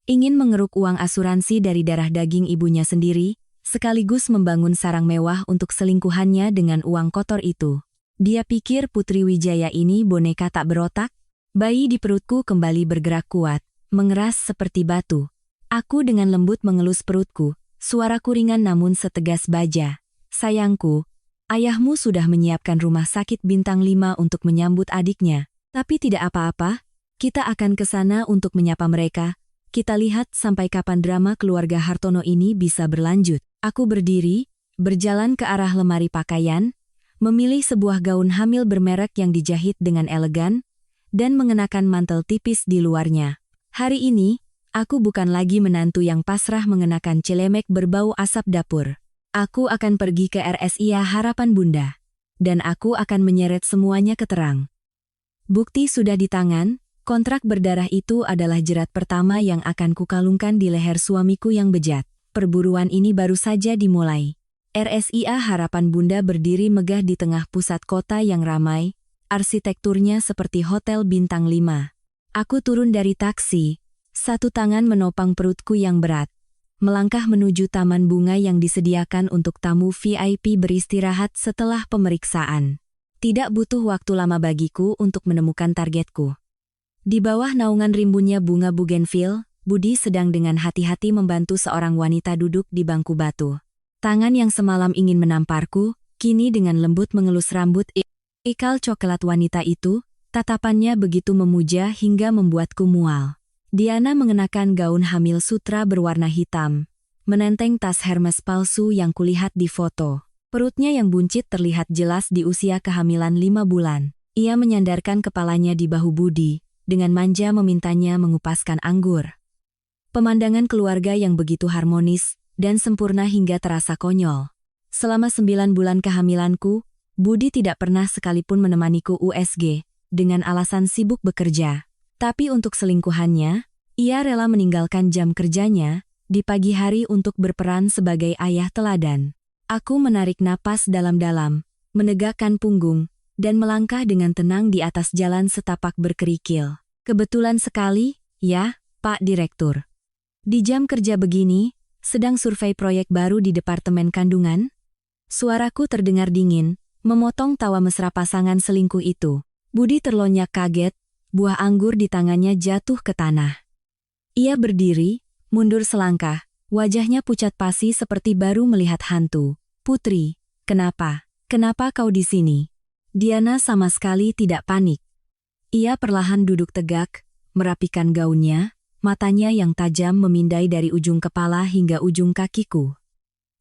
Ingin mengeruk uang asuransi dari darah daging ibunya sendiri, sekaligus membangun sarang mewah untuk selingkuhannya dengan uang kotor itu. Dia pikir Putri Wijaya ini boneka tak berotak? Bayi di perutku kembali bergerak kuat, mengeras seperti batu. Aku dengan lembut mengelus perutku, suaraku ringan namun setegas baja. Sayangku, ayahmu sudah menyiapkan rumah sakit bintang 5 untuk menyambut adiknya. Tapi tidak apa-apa, kita akan ke sana untuk menyapa mereka. Kita lihat sampai kapan drama keluarga Hartono ini bisa berlanjut. Aku berdiri, berjalan ke arah lemari pakaian, memilih sebuah gaun hamil bermerek yang dijahit dengan elegan, dan mengenakan mantel tipis di luarnya. Hari ini, aku bukan lagi menantu yang pasrah mengenakan celemek berbau asap dapur. Aku akan pergi ke RSIA Harapan Bunda. Dan aku akan menyeret semuanya ke terang. Bukti sudah di tangan. Kontrak berdarah itu adalah jerat pertama yang akan kukalungkan di leher suamiku yang bejat. Perburuan ini baru saja dimulai. RSIA Harapan Bunda berdiri megah di tengah pusat kota yang ramai, arsitekturnya seperti hotel bintang 5. Aku turun dari taksi, satu tangan menopang perutku yang berat. Melangkah menuju taman bunga yang disediakan untuk tamu VIP beristirahat setelah pemeriksaan. Tidak butuh waktu lama bagiku untuk menemukan targetku. Di bawah naungan rimbunnya bunga bougainville, Budi sedang dengan hati-hati membantu seorang wanita duduk di bangku batu. Tangan yang semalam ingin menamparku, kini dengan lembut mengelus rambut ikal coklat wanita itu, tatapannya begitu memuja hingga membuatku mual. Diana mengenakan gaun hamil sutra berwarna hitam, menenteng tas Hermes palsu yang kulihat di foto. Perutnya yang buncit terlihat jelas di usia kehamilan 5 bulan. Ia menyandarkan kepalanya di bahu Budi, dengan manja memintanya mengupaskan anggur. Pemandangan keluarga yang begitu harmonis, dan sempurna hingga terasa konyol. Selama 9 bulan kehamilanku, Budi tidak pernah sekalipun menemaniku USG, dengan alasan sibuk bekerja. Tapi untuk selingkuhannya, ia rela meninggalkan jam kerjanya di pagi hari untuk berperan sebagai ayah teladan. Aku menarik napas dalam-dalam, menegakkan punggung, dan melangkah dengan tenang di atas jalan setapak berkerikil. Kebetulan sekali, ya, Pak Direktur. Di jam kerja begini, sedang survei proyek baru di Departemen Kandungan? Suaraku terdengar dingin, memotong tawa mesra pasangan selingkuh itu. Budi terlonyak kaget, buah anggur di tangannya jatuh ke tanah. Ia berdiri, mundur selangkah, wajahnya pucat pasi seperti baru melihat hantu. Putri, kenapa? Kenapa kau di sini? Diana sama sekali tidak panik. Ia perlahan duduk tegak, merapikan gaunnya, matanya yang tajam memindai dari ujung kepala hingga ujung kakiku.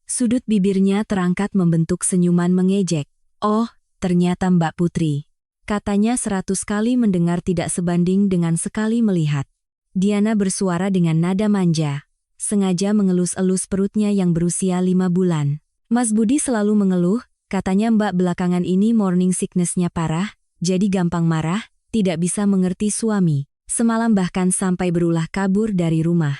Sudut bibirnya terangkat membentuk senyuman mengejek. Oh, ternyata Mbak Putri. Katanya 100 kali mendengar tidak sebanding dengan sekali melihat. Diana bersuara dengan nada manja, sengaja mengelus-elus perutnya yang berusia 5 bulan. Mas Budi selalu mengeluh, katanya Mbak belakangan ini morning sickness-nya parah, jadi gampang marah, tidak bisa mengerti suami. Semalam bahkan sampai berulah kabur dari rumah.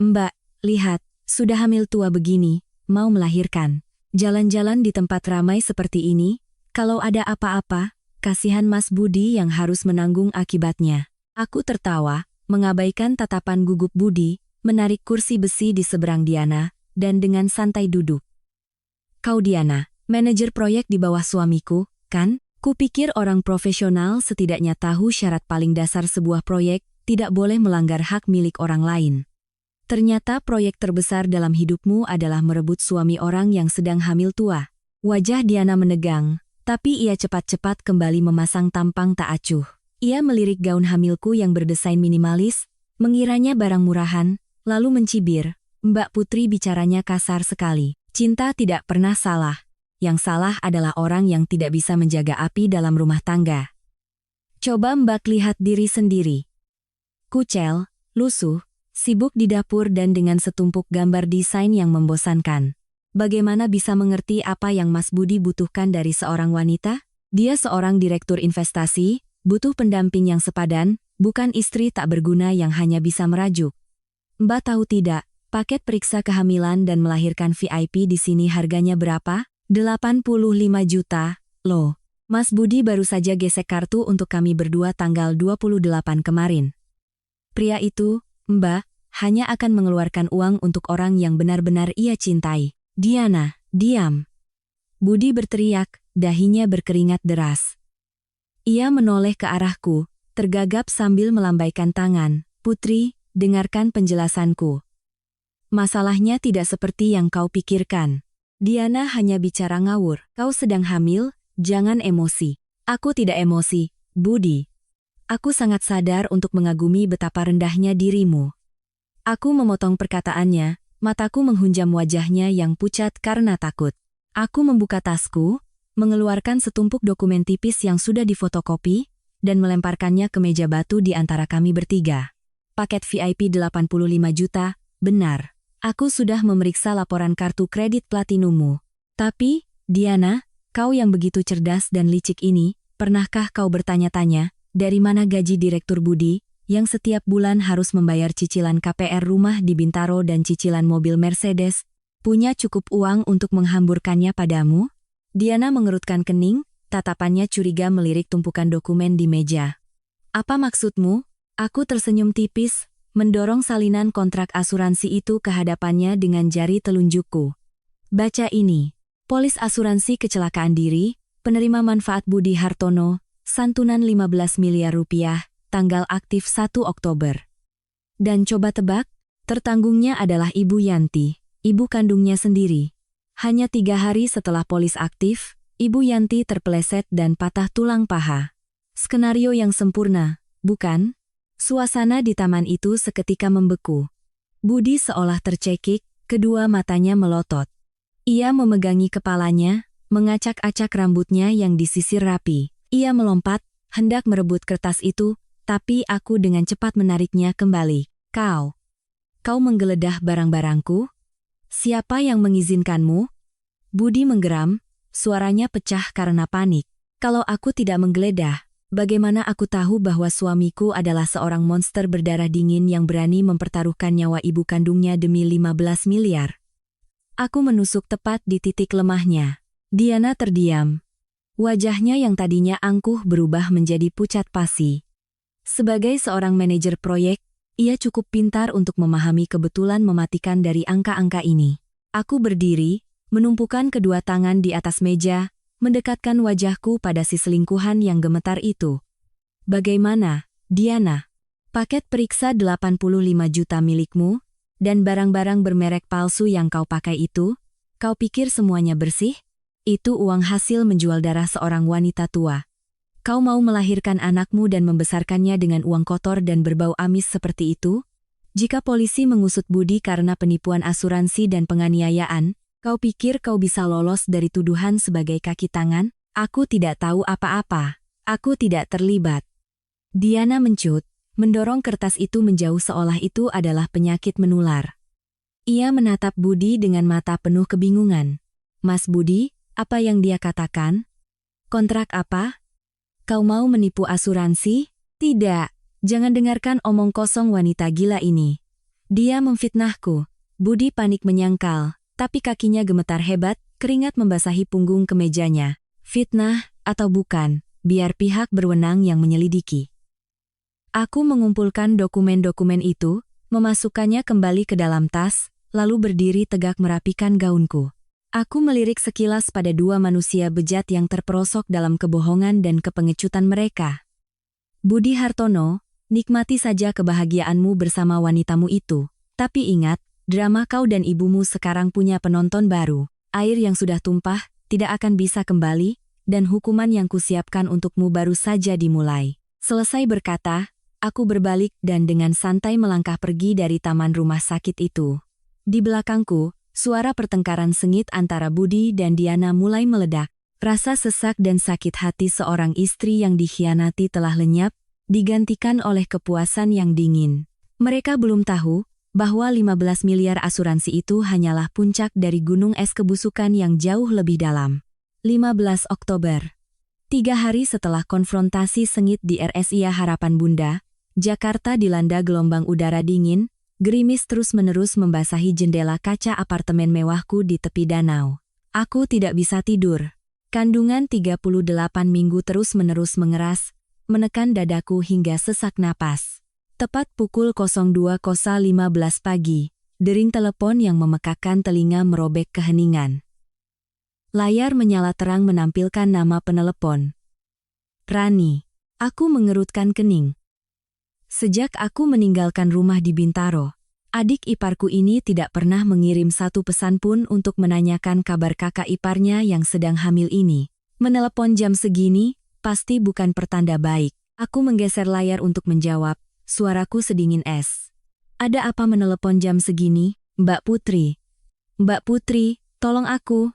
Mbak, lihat, sudah hamil tua begini, mau melahirkan. Jalan-jalan di tempat ramai seperti ini, kalau ada apa-apa, kasihan Mas Budi yang harus menanggung akibatnya. Aku tertawa, mengabaikan tatapan gugup Budi, menarik kursi besi di seberang Diana, dan dengan santai duduk. Kau Diana, manajer proyek di bawah suamiku, kan? Kupikir orang profesional setidaknya tahu syarat paling dasar sebuah proyek, tidak boleh melanggar hak milik orang lain. Ternyata proyek terbesar dalam hidupmu adalah merebut suami orang yang sedang hamil tua. Wajah Diana menegang, tapi ia cepat-cepat kembali memasang tampang tak acuh. Ia melirik gaun hamilku yang berdesain minimalis, mengiranya barang murahan, lalu mencibir, Mbak Putri bicaranya kasar sekali. Cinta tidak pernah salah. Yang salah adalah orang yang tidak bisa menjaga api dalam rumah tangga. Coba Mbak lihat diri sendiri. Kucel, lusuh, sibuk di dapur dan dengan setumpuk gambar desain yang membosankan. Bagaimana bisa mengerti apa yang Mas Budi butuhkan dari seorang wanita? Dia seorang direktur investasi, butuh pendamping yang sepadan, bukan istri tak berguna yang hanya bisa merajuk. Mbak tahu tidak, paket periksa kehamilan dan melahirkan VIP di sini harganya berapa? 85 juta, loh. Mas Budi baru saja gesek kartu untuk kami berdua tanggal 28 kemarin. Pria itu, Mbak, hanya akan mengeluarkan uang untuk orang yang benar-benar ia cintai. Diana, diam. Budi berteriak, dahinya berkeringat deras. Ia menoleh ke arahku, tergagap sambil melambaikan tangan. Putri, dengarkan penjelasanku. Masalahnya tidak seperti yang kau pikirkan. Diana hanya bicara ngawur. Kau sedang hamil, jangan emosi. Aku tidak emosi, Budi. Aku sangat sadar untuk mengagumi betapa rendahnya dirimu. Aku memotong perkataannya, mataku menghunjam wajahnya yang pucat karena takut. Aku membuka tasku, mengeluarkan setumpuk dokumen tipis yang sudah difotokopi, dan melemparkannya ke meja batu di antara kami bertiga. Paket VIP 85 juta, benar. Aku sudah memeriksa laporan kartu kredit platinummu. Tapi, Diana, kau yang begitu cerdas dan licik ini, pernahkah kau bertanya-tanya, dari mana gaji Direktur Budi, yang setiap bulan harus membayar cicilan KPR rumah di Bintaro dan cicilan mobil Mercedes, punya cukup uang untuk menghamburkannya padamu? Diana mengerutkan kening, tatapannya curiga melirik tumpukan dokumen di meja. Apa maksudmu? Aku tersenyum tipis, mendorong salinan kontrak asuransi itu ke hadapannya dengan jari telunjukku. Baca ini. Polis asuransi kecelakaan diri, penerima manfaat Budi Hartono, santunan 15 miliar rupiah, tanggal aktif 1 Oktober. Dan coba tebak, tertanggungnya adalah Ibu Yanti, ibu kandungnya sendiri. Hanya 3 hari setelah polis aktif, Ibu Yanti terpeleset dan patah tulang paha. Skenario yang sempurna, bukan? Suasana di taman itu seketika membeku. Budi seolah tercekik, kedua matanya melotot. Ia memegangi kepalanya, mengacak-acak rambutnya yang disisir rapi. Ia melompat, hendak merebut kertas itu, tapi aku dengan cepat menariknya kembali. Kau menggeledah barang-barangku? Siapa yang mengizinkanmu? Budi menggeram, suaranya pecah karena panik. Kalau aku tidak menggeledah, bagaimana aku tahu bahwa suamiku adalah seorang monster berdarah dingin yang berani mempertaruhkan nyawa ibu kandungnya demi 15 miliar? Aku menusuk tepat di titik lemahnya. Diana terdiam. Wajahnya yang tadinya angkuh berubah menjadi pucat pasi. Sebagai seorang manajer proyek, ia cukup pintar untuk memahami kebetulan mematikan dari angka-angka ini. Aku berdiri, menumpukan kedua tangan di atas meja, mendekatkan wajahku pada si selingkuhan yang gemetar itu. Bagaimana, Diana? Paket periksa 85 juta milikmu, dan barang-barang bermerek palsu yang kau pakai itu, kau pikir semuanya bersih? Itu uang hasil menjual darah seorang wanita tua. Kau mau melahirkan anakmu dan membesarkannya dengan uang kotor dan berbau amis seperti itu? Jika polisi mengusut Budi karena penipuan asuransi dan penganiayaan, kau pikir kau bisa lolos dari tuduhan sebagai kaki tangan? Aku tidak tahu apa-apa. Aku tidak terlibat. Diana mencut, mendorong kertas itu menjauh seolah itu adalah penyakit menular. Ia menatap Budi dengan mata penuh kebingungan. Mas Budi, apa yang dia katakan? Kontrak apa? Kau mau menipu asuransi? Tidak, jangan dengarkan omong kosong wanita gila ini. Dia memfitnahku. Budi panik menyangkal. Tapi kakinya gemetar hebat, keringat membasahi punggung kemejanya. Fitnah, atau bukan, biar pihak berwenang yang menyelidiki. Aku mengumpulkan dokumen-dokumen itu, memasukkannya kembali ke dalam tas, lalu berdiri tegak merapikan gaunku. Aku melirik sekilas pada dua manusia bejat yang terperosok dalam kebohongan dan kepengecutan mereka. Budi Hartono, nikmati saja kebahagiaanmu bersama wanitamu itu. Tapi ingat, drama kau dan ibumu sekarang punya penonton baru. Air yang sudah tumpah, tidak akan bisa kembali, dan hukuman yang kusiapkan untukmu baru saja dimulai. Selesai berkata, aku berbalik dan dengan santai melangkah pergi dari taman rumah sakit itu. Di belakangku, suara pertengkaran sengit antara Budi dan Diana mulai meledak. Rasa sesak dan sakit hati seorang istri yang dikhianati telah lenyap, digantikan oleh kepuasan yang dingin. Mereka belum tahu bahwa 15 miliar asuransi itu hanyalah puncak dari gunung es kebusukan yang jauh lebih dalam. 15 Oktober. 3 hari setelah konfrontasi sengit di RSIA Harapan Bunda, Jakarta dilanda gelombang udara dingin, gerimis terus-menerus membasahi jendela kaca apartemen mewahku di tepi danau. Aku tidak bisa tidur. Kandungan 38 minggu terus-menerus mengeras, menekan dadaku hingga sesak napas. Tepat pukul 02.15 pagi, dering telepon yang memekakkan telinga merobek keheningan. Layar menyala terang menampilkan nama penelepon. Rani. Aku mengerutkan kening. Sejak aku meninggalkan rumah di Bintaro, adik iparku ini tidak pernah mengirim satu pesan pun untuk menanyakan kabar kakak iparnya yang sedang hamil ini. Menelepon jam segini, pasti bukan pertanda baik. Aku menggeser layar untuk menjawab. Suaraku sedingin es. Ada apa menelepon jam segini, Mbak Putri? Mbak Putri, tolong aku.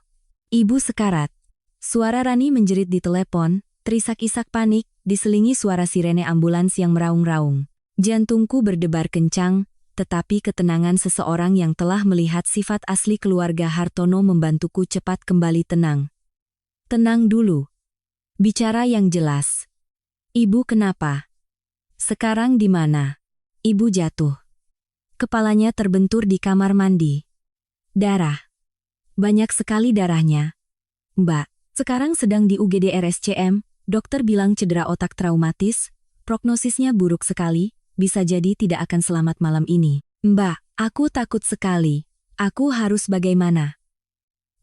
Ibu sekarat. Suara Rani menjerit di telepon, terisak-isak panik, diselingi suara sirene ambulans yang meraung-raung. Jantungku berdebar kencang, tetapi ketenangan seseorang yang telah melihat sifat asli keluarga Hartono membantuku cepat kembali tenang. Tenang dulu. Bicara yang jelas. Ibu kenapa? Sekarang di mana? Ibu jatuh. Kepalanya terbentur di kamar mandi. Darah. Banyak sekali darahnya. Mbak, sekarang sedang di UGD RSCM, dokter bilang cedera otak traumatis, prognosisnya buruk sekali, bisa jadi tidak akan selamat malam ini. Mbak, aku takut sekali. Aku harus bagaimana?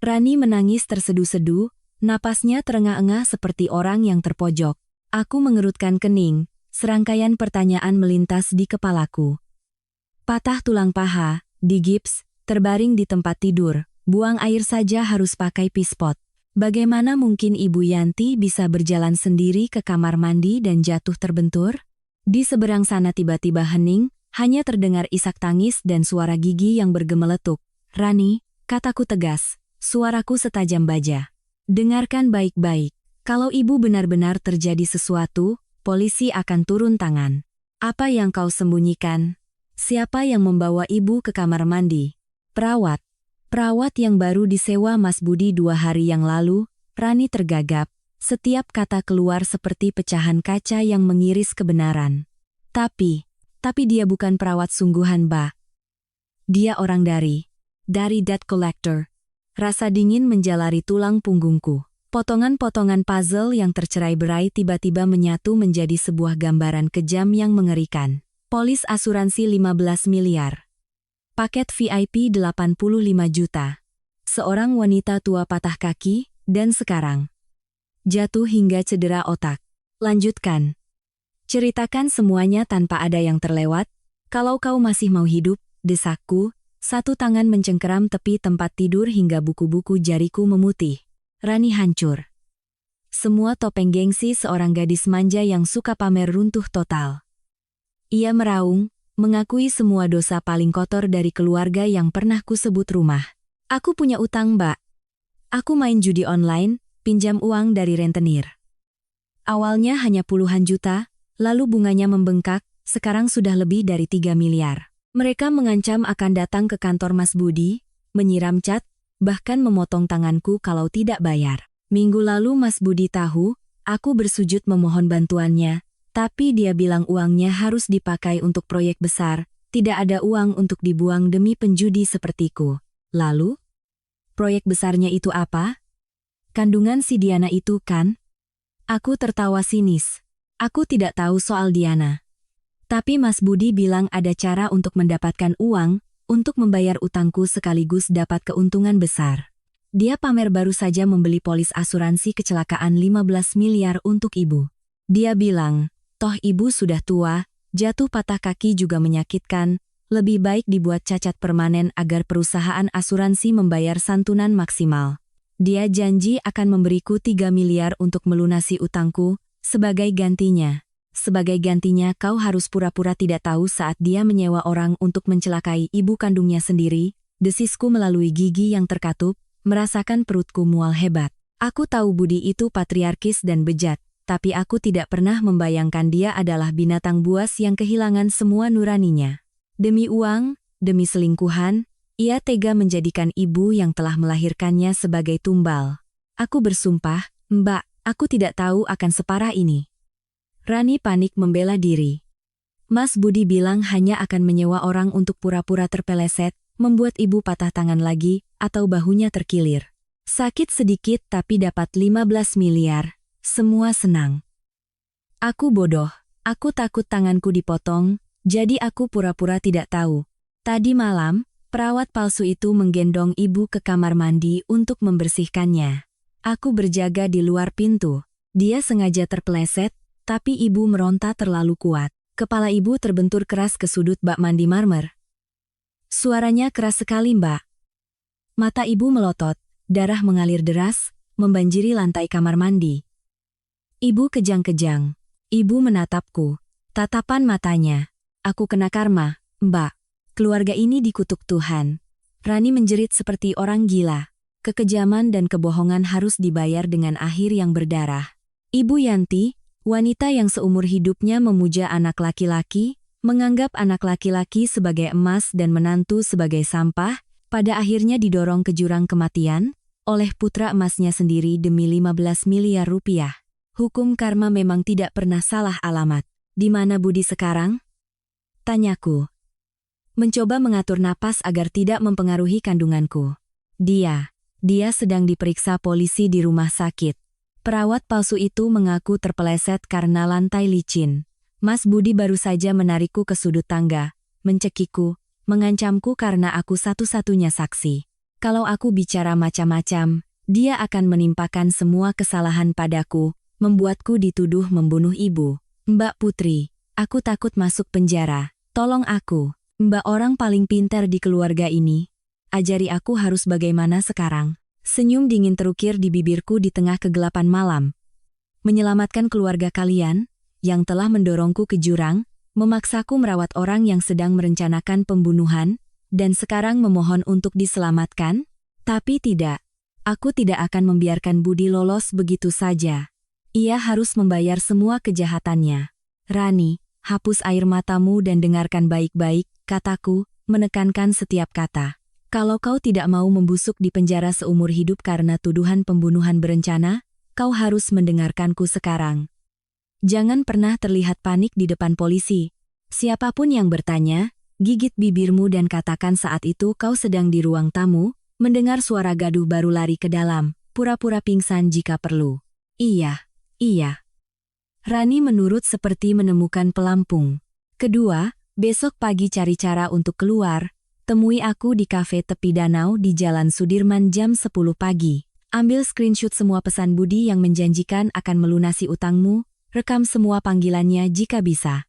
Rani menangis tersedu-sedu, napasnya terengah-engah seperti orang yang terpojok. Aku mengerutkan kening. Serangkaian pertanyaan melintas di kepalaku. Patah tulang paha, digips, terbaring di tempat tidur, buang air saja harus pakai pispot. Bagaimana mungkin Ibu Yanti bisa berjalan sendiri ke kamar mandi dan jatuh terbentur? Di seberang sana tiba-tiba hening, hanya terdengar isak tangis dan suara gigi yang bergemeletuk. Rani, kataku tegas, suaraku setajam baja. Dengarkan baik-baik, kalau Ibu benar-benar terjadi sesuatu, polisi akan turun tangan. Apa yang kau sembunyikan? Siapa yang membawa Ibu ke kamar mandi? Perawat. Perawat yang baru disewa Mas Budi 2 hari yang lalu, Rani tergagap. Setiap kata keluar seperti pecahan kaca yang mengiris kebenaran. Tapi dia bukan perawat sungguhan, Mbak. Dia orang dari debt collector. Rasa dingin menjalari tulang punggungku. Potongan-potongan puzzle yang tercerai-berai tiba-tiba menyatu menjadi sebuah gambaran kejam yang mengerikan. Polis asuransi 15 miliar. Paket VIP 85 juta. Seorang wanita tua patah kaki, dan sekarang jatuh hingga cedera otak. Lanjutkan. Ceritakan semuanya tanpa ada yang terlewat. Kalau kau masih mau hidup, desakku. Satu tangan mencengkeram tepi tempat tidur hingga buku-buku jariku memutih. Rani hancur. Semua topeng gengsi seorang gadis manja yang suka pamer runtuh total. Ia meraung, mengakui semua dosa paling kotor dari keluarga yang pernah kusebut rumah. Aku punya utang, Mbak. Aku main judi online, pinjam uang dari rentenir. Awalnya hanya puluhan juta, lalu bunganya membengkak, sekarang sudah lebih dari 3 miliar. Mereka mengancam akan datang ke kantor Mas Budi, menyiram cat, bahkan memotong tanganku kalau tidak bayar. Minggu lalu Mas Budi tahu, aku bersujud memohon bantuannya, tapi dia bilang uangnya harus dipakai untuk proyek besar, tidak ada uang untuk dibuang demi penjudi sepertiku. Lalu, proyek besarnya itu apa? Kandungan si Diana itu kan? Aku tertawa sinis. Aku tidak tahu soal Diana. Tapi Mas Budi bilang ada cara untuk mendapatkan uang, untuk membayar utangku sekaligus dapat keuntungan besar. Dia pamer baru saja membeli polis asuransi kecelakaan 15 miliar untuk ibu. Dia bilang, toh ibu sudah tua, jatuh patah kaki juga menyakitkan, lebih baik dibuat cacat permanen agar perusahaan asuransi membayar santunan maksimal. Dia janji akan memberiku 3 miliar untuk melunasi utangku, sebagai gantinya. Sebagai gantinya kau harus pura-pura tidak tahu saat dia menyewa orang untuk mencelakai ibu kandungnya sendiri, desisku melalui gigi yang terkatup, merasakan perutku mual hebat. Aku tahu Budi itu patriarkis dan bejat, tapi aku tidak pernah membayangkan dia adalah binatang buas yang kehilangan semua nuraninya. Demi uang, demi selingkuhan, ia tega menjadikan ibu yang telah melahirkannya sebagai tumbal. Aku bersumpah, Mbak, aku tidak tahu akan separah ini. Rani panik membela diri. Mas Budi bilang hanya akan menyewa orang untuk pura-pura terpeleset, membuat ibu patah tangan lagi, atau bahunya terkilir. Sakit sedikit tapi dapat 15 miliar, semua senang. Aku bodoh, aku takut tanganku dipotong, jadi aku pura-pura tidak tahu. Tadi malam, perawat palsu itu menggendong ibu ke kamar mandi untuk membersihkannya. Aku berjaga di luar pintu. Dia sengaja terpeleset, tapi ibu meronta terlalu kuat. Kepala ibu terbentur keras ke sudut bak mandi marmer. Suaranya keras sekali, Mbak. Mata ibu melotot, darah mengalir deras, membanjiri lantai kamar mandi. Ibu kejang-kejang. Ibu menatapku. Tatapan matanya. Aku kena karma, Mbak. Keluarga ini dikutuk Tuhan. Rani menjerit seperti orang gila. Kekejaman dan kebohongan harus dibayar dengan akhir yang berdarah. Ibu Yanti, wanita yang seumur hidupnya memuja anak laki-laki, menganggap anak laki-laki sebagai emas dan menantu sebagai sampah, pada akhirnya didorong ke jurang kematian oleh putra emasnya sendiri demi 15 miliar rupiah. Hukum karma memang tidak pernah salah alamat. Di mana Budi sekarang? Tanyaku. Mencoba mengatur napas agar tidak mempengaruhi kandunganku. Dia sedang diperiksa polisi di rumah sakit. Perawat palsu itu mengaku terpeleset karena lantai licin. Mas Budi baru saja menarikku ke sudut tangga, mencekikku, mengancamku karena aku satu-satunya saksi. Kalau aku bicara macam-macam, dia akan menimpakan semua kesalahan padaku, membuatku dituduh membunuh ibu. Mbak Putri, aku takut masuk penjara. Tolong aku. Mbak orang paling pintar di keluarga ini. Ajari aku harus bagaimana sekarang. Senyum dingin terukir di bibirku di tengah kegelapan malam. Menyelamatkan keluarga kalian, yang telah mendorongku ke jurang, memaksaku merawat orang yang sedang merencanakan pembunuhan, dan sekarang memohon untuk diselamatkan? Tapi tidak. Aku tidak akan membiarkan Budi lolos begitu saja. Ia harus membayar semua kejahatannya. Rani, hapus air matamu dan dengarkan baik-baik, kataku, menekankan setiap kata. Kalau kau tidak mau membusuk di penjara seumur hidup karena tuduhan pembunuhan berencana, kau harus mendengarkanku sekarang. Jangan pernah terlihat panik di depan polisi. Siapapun yang bertanya, gigit bibirmu dan katakan saat itu kau sedang di ruang tamu, mendengar suara gaduh baru lari ke dalam, pura-pura pingsan jika perlu. Iya. Rani menurut seperti menemukan pelampung. Kedua, besok pagi cari cara untuk keluar. Temui aku di kafe tepi danau di Jalan Sudirman jam 10 pagi. Ambil screenshot semua pesan Budi yang menjanjikan akan melunasi utangmu, rekam semua panggilannya jika bisa.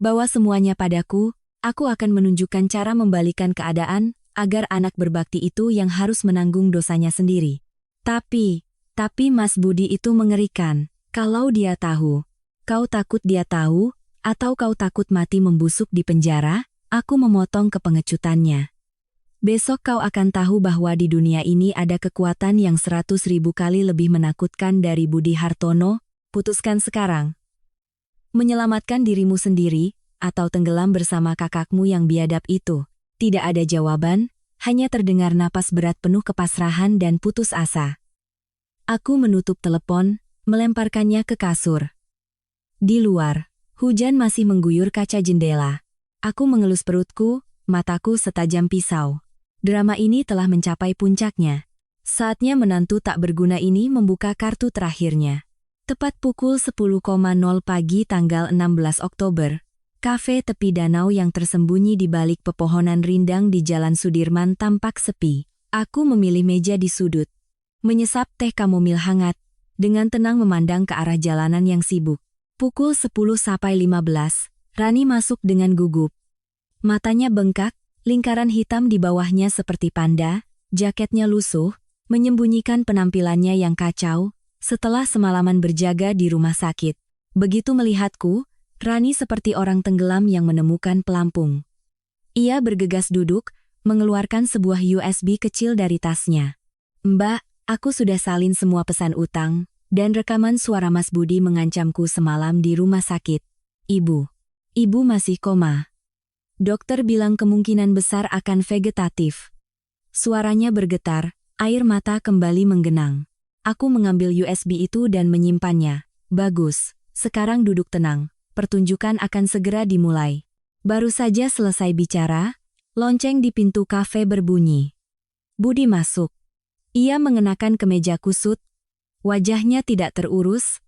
Bawa semuanya padaku, aku akan menunjukkan cara membalikan keadaan, agar anak berbakti itu yang harus menanggung dosanya sendiri. Tapi Mas Budi itu mengerikan. Kalau dia tahu, kau takut dia tahu, atau kau takut mati membusuk di penjara? Aku memotong kepengecutannya. Besok kau akan tahu bahwa di dunia ini ada kekuatan yang 100.000 kali lebih menakutkan dari Budi Hartono. Putuskan sekarang. Menyelamatkan dirimu sendiri, atau tenggelam bersama kakakmu yang biadab itu. Tidak ada jawaban, hanya terdengar napas berat penuh kepasrahan dan putus asa. Aku menutup telepon, melemparkannya ke kasur. Di luar, hujan masih mengguyur kaca jendela. Aku mengelus perutku, mataku setajam pisau. Drama ini telah mencapai puncaknya. Saatnya menantu tak berguna ini membuka kartu terakhirnya. Tepat pukul 10.00 pagi tanggal 16 Oktober, kafe tepi danau yang tersembunyi di balik pepohonan rindang di Jalan Sudirman tampak sepi. Aku memilih meja di sudut. Menyesap teh kamomil hangat, dengan tenang memandang ke arah jalanan yang sibuk. Pukul 10:15, Rani masuk dengan gugup. Matanya bengkak, lingkaran hitam di bawahnya seperti panda, jaketnya lusuh, menyembunyikan penampilannya yang kacau, setelah semalaman berjaga di rumah sakit. Begitu melihatku, Rani seperti orang tenggelam yang menemukan pelampung. Ia bergegas duduk, mengeluarkan sebuah USB kecil dari tasnya. Mbak, aku sudah salin semua pesan utang, dan rekaman suara Mas Budi mengancamku semalam di rumah sakit. Ibu masih koma. Dokter bilang kemungkinan besar akan vegetatif. Suaranya bergetar, air mata kembali menggenang. Aku mengambil USB itu dan menyimpannya. Bagus, sekarang duduk tenang. Pertunjukan akan segera dimulai. Baru saja selesai bicara, lonceng di pintu kafe berbunyi. Budi masuk. Ia mengenakan kemeja kusut. Wajahnya tidak terurus,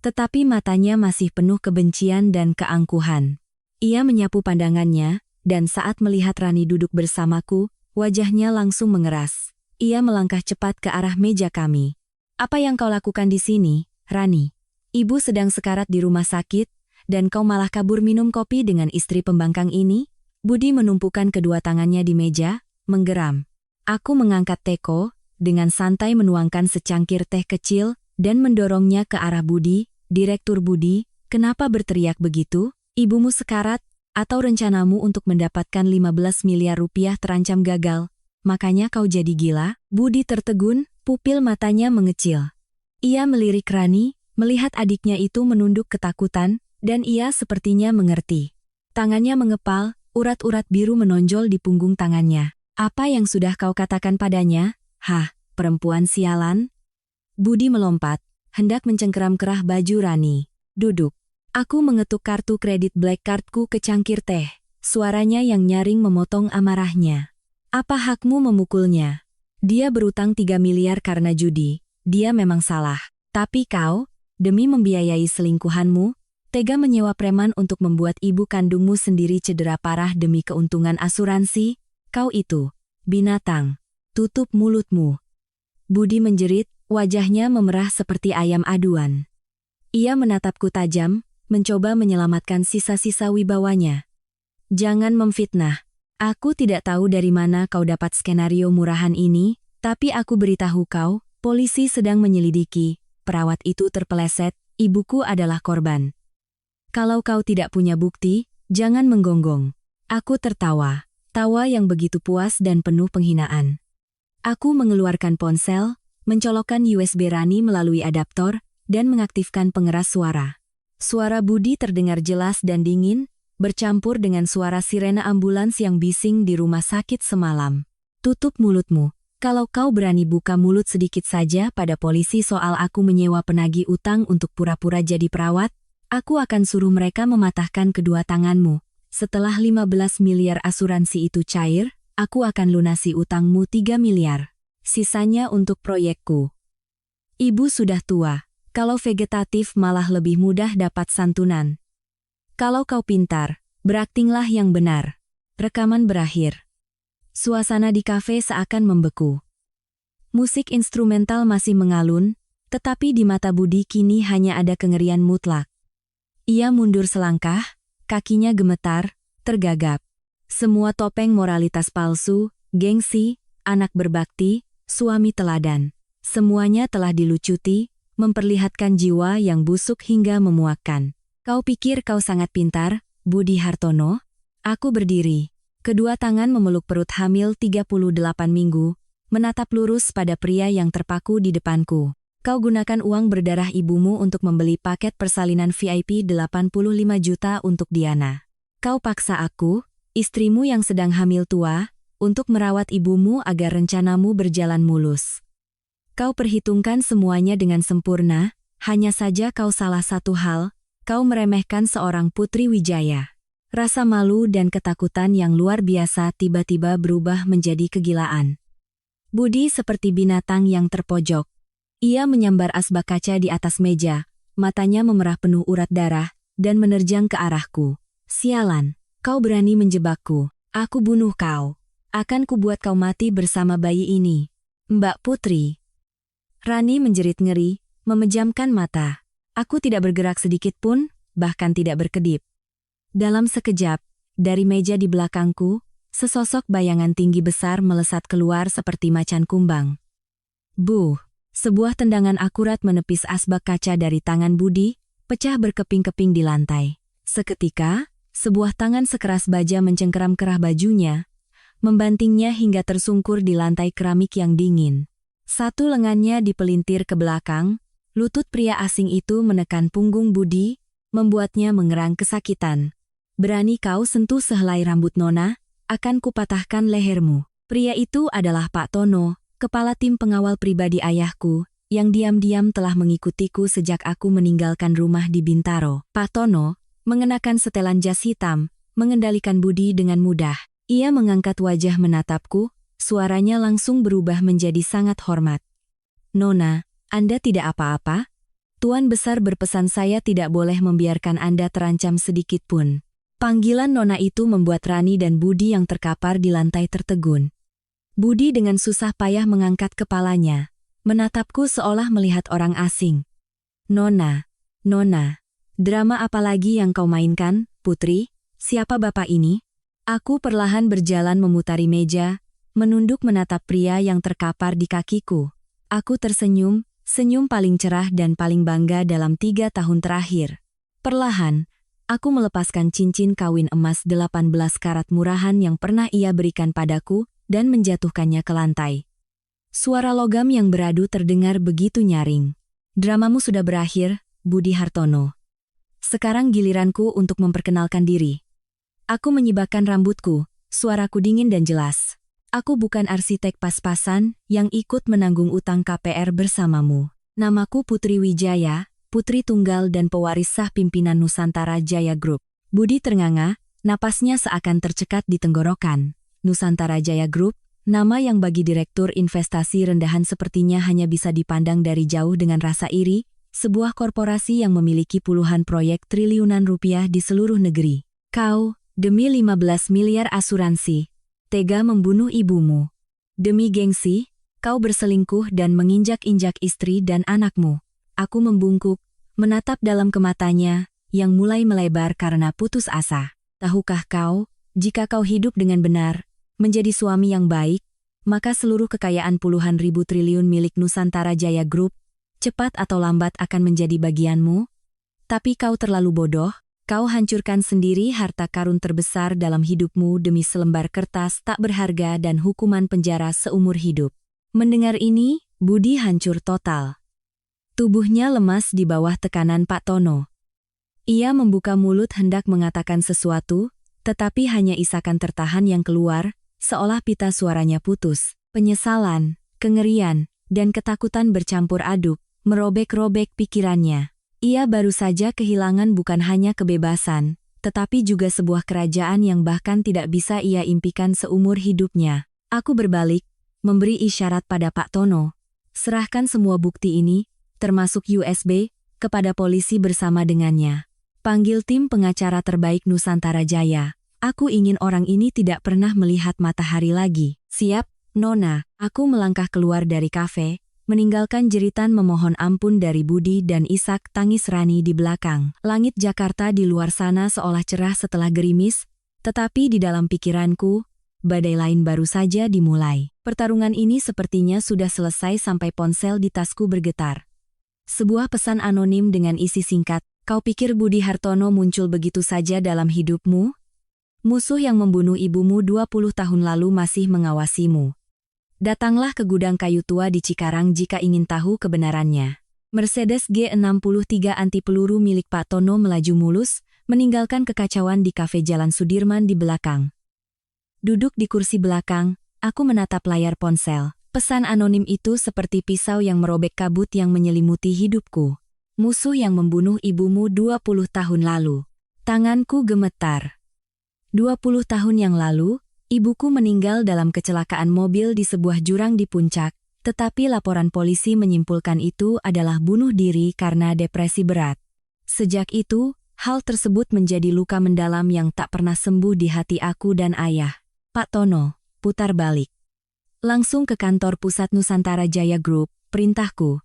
tetapi matanya masih penuh kebencian dan keangkuhan. Ia menyapu pandangannya, dan saat melihat Rani duduk bersamaku, wajahnya langsung mengeras. Ia melangkah cepat ke arah meja kami. Apa yang kau lakukan di sini, Rani? Ibu sedang sekarat di rumah sakit, dan kau malah kabur minum kopi dengan istri pembangkang ini? Budi menumpukan kedua tangannya di meja, menggeram. Aku mengangkat teko, dengan santai menuangkan secangkir teh kecil, dan mendorongnya ke arah Budi. Direktur Budi, kenapa berteriak begitu? Ibumu sekarat, atau rencanamu untuk mendapatkan 15 miliar rupiah terancam gagal? Makanya kau jadi gila? Budi tertegun, pupil matanya mengecil. Ia melirik Rani, melihat adiknya itu menunduk ketakutan, dan ia sepertinya mengerti. Tangannya mengepal, urat-urat biru menonjol di punggung tangannya. Apa yang sudah kau katakan padanya? Hah, perempuan sialan? Budi melompat, hendak mencengkeram kerah baju Rani. Duduk. Aku mengetuk kartu kredit Black Cardku ke cangkir teh. Suaranya yang nyaring memotong amarahnya. Apa hakmu memukulnya? Dia berutang 3 miliar karena judi. Dia memang salah. Tapi kau, demi membiayai selingkuhanmu, tega menyewa preman untuk membuat ibu kandungmu sendiri cedera parah demi keuntungan asuransi? Kau itu, binatang. Tutup mulutmu. Budi menjerit, wajahnya memerah seperti ayam aduan. Ia menatapku tajam, mencoba menyelamatkan sisa-sisa wibawanya. Jangan memfitnah. Aku tidak tahu dari mana kau dapat skenario murahan ini, tapi aku beritahu kau, polisi sedang menyelidiki, perawat itu terpeleset, ibuku adalah korban. Kalau kau tidak punya bukti, jangan menggonggong. Aku tertawa, tawa yang begitu puas dan penuh penghinaan. Aku mengeluarkan ponsel, mencolokkan USB Rani melalui adaptor, dan mengaktifkan pengeras suara. Suara Budi terdengar jelas dan dingin, bercampur dengan suara sirena ambulans yang bising di rumah sakit semalam. Tutup mulutmu. Kalau kau berani buka mulut sedikit saja pada polisi soal aku menyewa penagih utang untuk pura-pura jadi perawat, aku akan suruh mereka mematahkan kedua tanganmu. Setelah 15 miliar asuransi itu cair, aku akan lunasi utangmu 3 miliar. Sisanya untuk proyekku. Ibu sudah tua. Kalau vegetatif malah lebih mudah dapat santunan. Kalau kau pintar, beraktinglah yang benar. Rekaman berakhir. Suasana di kafe seakan membeku. Musik instrumental masih mengalun, tetapi di mata Budi kini hanya ada kengerian mutlak. Ia mundur selangkah, kakinya gemetar, tergagap. Semua topeng moralitas palsu, gengsi, anak berbakti, suami teladan. Semuanya telah dilucuti, memperlihatkan jiwa yang busuk hingga memuakkan. Kau pikir kau sangat pintar, Budi Hartono? Aku berdiri. Kedua tangan memeluk perut hamil 38 minggu, menatap lurus pada pria yang terpaku di depanku. Kau gunakan uang berdarah ibumu untuk membeli paket persalinan VIP 85 juta untuk Diana. Kau paksa aku, istrimu yang sedang hamil tua, untuk merawat ibumu agar rencanamu berjalan mulus. Kau perhitungkan semuanya dengan sempurna, hanya saja kau salah satu hal, kau meremehkan seorang Putri Wijaya. Rasa malu dan ketakutan yang luar biasa tiba-tiba berubah menjadi kegilaan. Budi seperti binatang yang terpojok. Ia menyambar asbak kaca di atas meja, matanya memerah penuh urat darah, dan menerjang ke arahku. Sialan, kau berani menjebakku. Aku bunuh kau. Akan kubuat kau mati bersama bayi ini. Mbak Putri. Rani menjerit ngeri, memejamkan mata. Aku tidak bergerak sedikit pun, bahkan tidak berkedip. Dalam sekejap, dari meja di belakangku, sesosok bayangan tinggi besar melesat keluar seperti macan kumbang. Buh! Sebuah tendangan akurat menepis asbak kaca dari tangan Budi, pecah berkeping-keping di lantai. Seketika, sebuah tangan sekeras baja mencengkeram kerah bajunya, membantingnya hingga tersungkur di lantai keramik yang dingin. Satu lengannya dipelintir ke belakang, lutut pria asing itu menekan punggung Budi, membuatnya mengerang kesakitan. Berani kau sentuh sehelai rambut Nona, akan kupatahkan lehermu. Pria itu adalah Pak Tono, kepala tim pengawal pribadi ayahku, yang diam-diam telah mengikutiku sejak aku meninggalkan rumah di Bintaro. Pak Tono, mengenakan setelan jas hitam, mengendalikan Budi dengan mudah. Ia mengangkat wajah menatapku, suaranya langsung berubah menjadi sangat hormat. Nona, Anda tidak apa-apa? Tuan Besar berpesan saya tidak boleh membiarkan Anda terancam sedikit pun. Panggilan Nona itu membuat Rani dan Budi yang terkapar di lantai tertegun. Budi dengan susah payah mengangkat kepalanya, menatapku seolah melihat orang asing. Nona, Nona, drama apa lagi yang kau mainkan, Putri? Siapa bapak ini? Aku perlahan berjalan memutari meja, menunduk menatap pria yang terkapar di kakiku. Aku tersenyum, senyum paling cerah dan paling bangga dalam 3 tahun terakhir. Perlahan, aku melepaskan cincin kawin emas 18 karat murahan yang pernah ia berikan padaku dan menjatuhkannya ke lantai. Suara logam yang beradu terdengar begitu nyaring. Dramamu sudah berakhir, Budi Hartono. Sekarang giliranku untuk memperkenalkan diri. Aku menyibakkan rambutku, suaraku dingin dan jelas. Aku bukan arsitek pas-pasan yang ikut menanggung utang KPR bersamamu. Namaku Putri Wijaya, putri tunggal dan pewaris sah pimpinan Nusantara Jaya Group. Budi ternganga, napasnya seakan tercekat di tenggorokan. Nusantara Jaya Group, nama yang bagi direktur investasi rendahan sepertinya hanya bisa dipandang dari jauh dengan rasa iri, sebuah korporasi yang memiliki puluhan proyek triliunan rupiah di seluruh negeri. Kau, demi 15 miliar asuransi, tega membunuh ibumu. Demi gengsi, kau berselingkuh dan menginjak-injak istri dan anakmu. Aku membungkuk, menatap dalam ke matanya, yang mulai melebar karena putus asa. Tahukah kau, jika kau hidup dengan benar, menjadi suami yang baik, maka seluruh kekayaan puluhan ribu triliun milik Nusantara Jaya Group, cepat atau lambat akan menjadi bagianmu? Tapi kau terlalu bodoh, kau hancurkan sendiri harta karun terbesar dalam hidupmu demi selembar kertas tak berharga dan hukuman penjara seumur hidup. Mendengar ini, Budi hancur total. Tubuhnya lemas di bawah tekanan Pak Tono. Ia membuka mulut hendak mengatakan sesuatu, tetapi hanya isakan tertahan yang keluar, Seolah pita suaranya putus. Penyesalan, kengerian, dan ketakutan bercampur aduk, merobek-robek pikirannya. Ia baru saja kehilangan bukan hanya kebebasan, tetapi juga sebuah kerajaan yang bahkan tidak bisa ia impikan seumur hidupnya. Aku berbalik, memberi isyarat pada Pak Tono. Serahkan semua bukti ini, termasuk USB, kepada polisi bersama dengannya. Panggil tim pengacara terbaik Nusantara Jaya. Aku ingin orang ini tidak pernah melihat matahari lagi. Siap, Nona. Aku melangkah keluar dari kafe, meninggalkan jeritan memohon ampun dari Budi dan Ishak tangis Rani di belakang. Langit Jakarta di luar sana seolah cerah setelah gerimis, tetapi di dalam pikiranku, badai lain baru saja dimulai. Pertarungan ini sepertinya sudah selesai sampai ponsel di tasku bergetar. Sebuah pesan anonim dengan isi singkat, "Kau pikir Budi Hartono muncul begitu saja dalam hidupmu? Musuh yang membunuh ibumu 20 tahun lalu masih mengawasimu. Datanglah ke gudang kayu tua di Cikarang jika ingin tahu kebenarannya." Mercedes G63 anti peluru milik Pak Tono melaju mulus, meninggalkan kekacauan di kafe Jalan Sudirman di belakang. Duduk di kursi belakang, aku menatap layar ponsel. Pesan anonim itu seperti pisau yang merobek kabut yang menyelimuti hidupku. Musuh yang membunuh ibumu 20 tahun lalu. Tanganku gemetar. 20 tahun yang lalu, ibuku meninggal dalam kecelakaan mobil di sebuah jurang di puncak, tetapi laporan polisi menyimpulkan itu adalah bunuh diri karena depresi berat. Sejak itu, hal tersebut menjadi luka mendalam yang tak pernah sembuh di hati aku dan ayah. Pak Tono, putar balik. Langsung ke kantor pusat Nusantara Jaya Group, perintahku.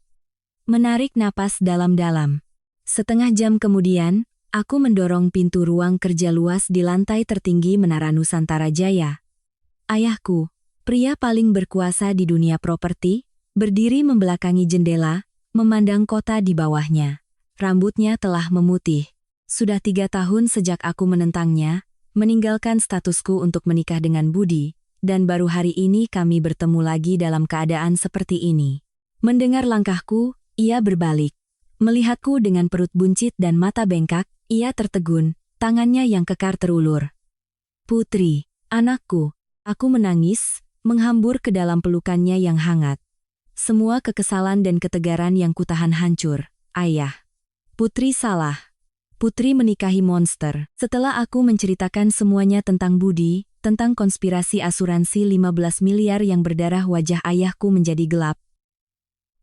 Menarik napas dalam-dalam. Setengah jam kemudian, aku mendorong pintu ruang kerja luas di lantai tertinggi Menara Nusantara Jaya. Ayahku, pria paling berkuasa di dunia properti, berdiri membelakangi jendela, memandang kota di bawahnya. Rambutnya telah memutih. Sudah 3 tahun sejak aku menentangnya, meninggalkan statusku untuk menikah dengan Budi, dan baru hari ini kami bertemu lagi dalam keadaan seperti ini. Mendengar langkahku, ia berbalik. Melihatku dengan perut buncit dan mata bengkak, ia tertegun, tangannya yang kekar terulur. "Putri, anakku." Aku menangis, menghambur ke dalam pelukannya yang hangat. Semua kekesalan dan ketegaran yang kutahan hancur. "Ayah, Putri salah. Putri menikahi monster." Setelah aku menceritakan semuanya tentang Budi, tentang konspirasi asuransi 15 miliar yang berdarah, wajah ayahku menjadi gelap.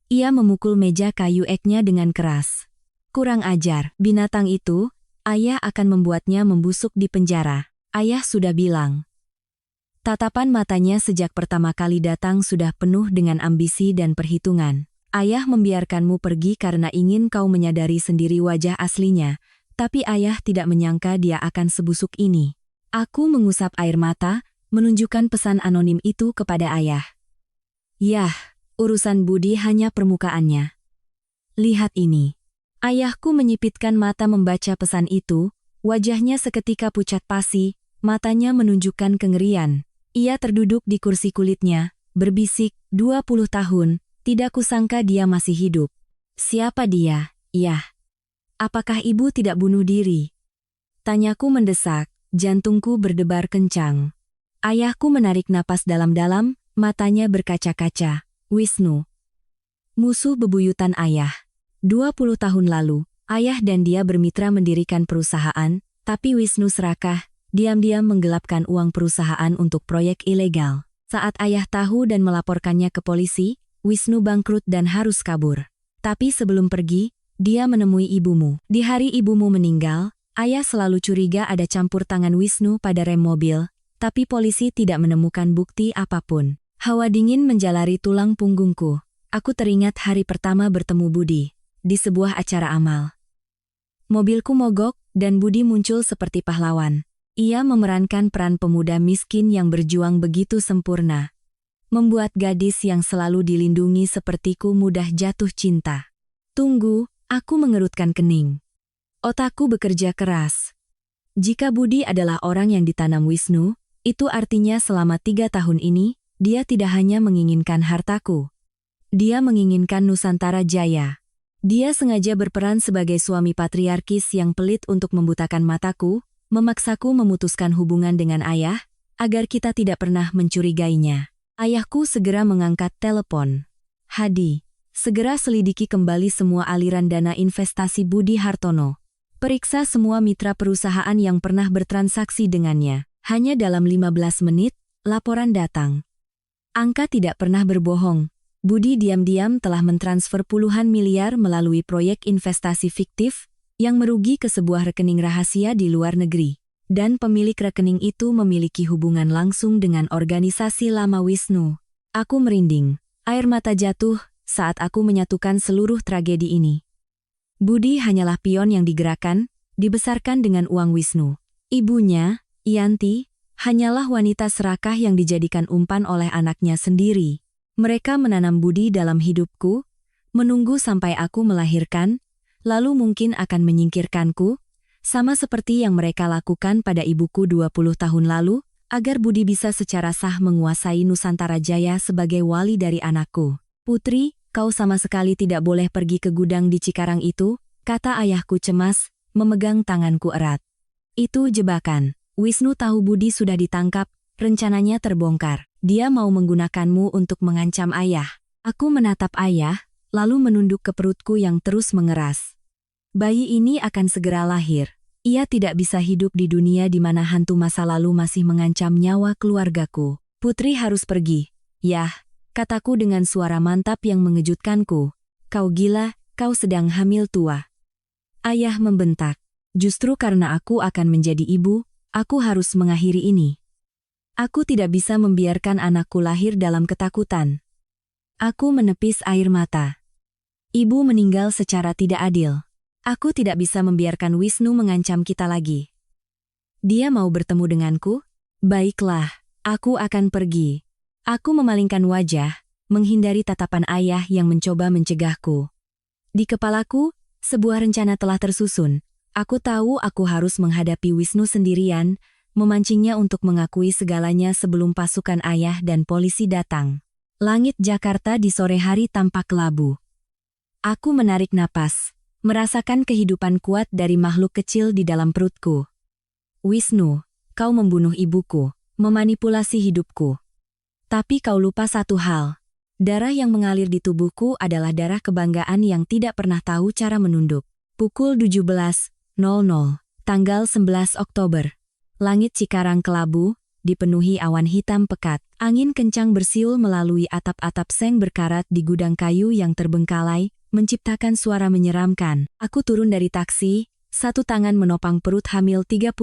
Ia memukul meja kayu eknya dengan keras. "Kurang ajar, binatang itu, ayah akan membuatnya membusuk di penjara. Ayah sudah bilang." Tatapan matanya sejak pertama kali datang sudah penuh dengan ambisi dan perhitungan. "Ayah membiarkanmu pergi karena ingin kau menyadari sendiri wajah aslinya, tapi ayah tidak menyangka dia akan sebusuk ini." Aku mengusap air mata, menunjukkan pesan anonim itu kepada ayah. "Yah, urusan Budi hanya permukaannya. Lihat ini." Ayahku menyipitkan mata membaca pesan itu, wajahnya seketika pucat pasi, matanya menunjukkan kengerian. Ia terduduk di kursi kulitnya, berbisik, 20 tahun, tidak kusangka dia masih hidup. "Siapa dia, Yah? Apakah ibu tidak bunuh diri?" Tanyaku mendesak, jantungku berdebar kencang. Ayahku menarik napas dalam-dalam, matanya berkaca-kaca. "Wisnu." Musuh bebuyutan ayah. 20 tahun lalu, ayah dan dia bermitra mendirikan perusahaan, tapi Wisnu serakah, diam-diam menggelapkan uang perusahaan untuk proyek ilegal. Saat ayah tahu dan melaporkannya ke polisi, Wisnu bangkrut dan harus kabur. Tapi sebelum pergi, dia menemui ibumu. Di hari ibumu meninggal, ayah selalu curiga ada campur tangan Wisnu pada rem mobil, tapi polisi tidak menemukan bukti apapun. Hawa dingin menjalari tulang punggungku. Aku teringat hari pertama bertemu Budi, di sebuah acara amal. Mobilku mogok, dan Budi muncul seperti pahlawan. Ia memerankan peran pemuda miskin yang berjuang begitu sempurna, membuat gadis yang selalu dilindungi sepertiku mudah jatuh cinta. "Tunggu," aku mengerutkan kening. Otakku bekerja keras. Jika Budi adalah orang yang ditanam Wisnu, itu artinya selama 3 tahun ini, dia tidak hanya menginginkan hartaku. Dia menginginkan Nusantara Jaya. Dia sengaja berperan sebagai suami patriarkis yang pelit untuk membutakan mataku, memaksaku memutuskan hubungan dengan ayah, agar kita tidak pernah mencurigainya. Ayahku segera mengangkat telepon. Hadi, segera selidiki kembali semua aliran dana investasi Budi Hartono. Periksa semua mitra perusahaan yang pernah bertransaksi dengannya. Hanya dalam 15 menit, laporan datang. Angka tidak pernah berbohong. Budi diam-diam telah mentransfer puluhan miliar melalui proyek investasi fiktif yang merugi ke sebuah rekening rahasia di luar negeri. Dan pemilik rekening itu memiliki hubungan langsung dengan organisasi lama Wisnu. Aku merinding. Air mata jatuh saat aku menyatukan seluruh tragedi ini. Budi hanyalah pion yang digerakkan, dibesarkan dengan uang Wisnu. Ibunya, Yanti, hanyalah wanita serakah yang dijadikan umpan oleh anaknya sendiri. Mereka menanam Budi dalam hidupku, menunggu sampai aku melahirkan, lalu mungkin akan menyingkirkanku, sama seperti yang mereka lakukan pada ibuku 20 tahun lalu, agar Budi bisa secara sah menguasai Nusantara Jaya sebagai wali dari anakku. Putri, kau sama sekali tidak boleh pergi ke gudang di Cikarang itu, kata ayahku cemas, memegang tanganku erat. Itu jebakan. Wisnu tahu Budi sudah ditangkap, rencananya terbongkar. Dia mau menggunakanmu untuk mengancam ayah. Aku menatap ayah, lalu menunduk ke perutku yang terus mengeras. Bayi ini akan segera lahir. Ia tidak bisa hidup di dunia di mana hantu masa lalu masih mengancam nyawa keluargaku. Putri harus pergi. Yah, kataku dengan suara mantap yang mengejutkanku. Kau gila, kau sedang hamil tua. Ayah membentak. Justru karena aku akan menjadi ibu, aku harus mengakhiri ini. Aku tidak bisa membiarkan anakku lahir dalam ketakutan. Aku menepis air mata. Ibu meninggal secara tidak adil. Aku tidak bisa membiarkan Wisnu mengancam kita lagi. Dia mau bertemu denganku? Baiklah, aku akan pergi. Aku memalingkan wajah, menghindari tatapan ayah yang mencoba mencegahku. Di kepalaku, sebuah rencana telah tersusun. Aku tahu aku harus menghadapi Wisnu sendirian, memancingnya untuk mengakui segalanya sebelum pasukan ayah dan polisi datang. Langit Jakarta di sore hari tampak kelabu. Aku menarik napas. Merasakan kehidupan kuat dari makhluk kecil di dalam perutku. Wisnu, kau membunuh ibuku, memanipulasi hidupku. Tapi kau lupa satu hal. Darah yang mengalir di tubuhku adalah darah kebanggaan yang tidak pernah tahu cara menunduk. Pukul 17.00, tanggal 11 Oktober. Langit Cikarang kelabu, dipenuhi awan hitam pekat. Angin kencang bersiul melalui atap-atap seng berkarat di gudang kayu yang terbengkalai, menciptakan suara menyeramkan. Aku turun dari taksi, satu tangan menopang perut hamil 38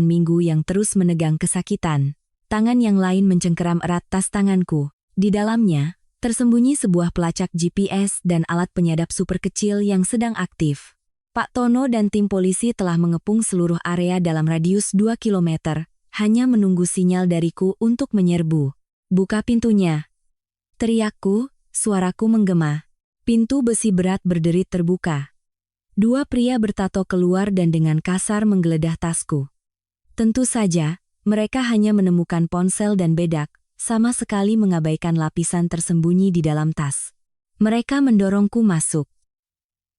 minggu yang terus menegang kesakitan. Tangan yang lain mencengkeram erat tas tanganku. Di dalamnya, tersembunyi sebuah pelacak GPS dan alat penyadap super kecil yang sedang aktif. Pak Tono dan tim polisi telah mengepung seluruh area dalam radius 2 km, hanya menunggu sinyal dariku untuk menyerbu. Buka pintunya. Teriakku, suaraku menggema. Pintu besi berat berderit terbuka. Dua pria bertato keluar dan dengan kasar menggeledah tasku. Tentu saja, mereka hanya menemukan ponsel dan bedak, sama sekali mengabaikan lapisan tersembunyi di dalam tas. Mereka mendorongku masuk.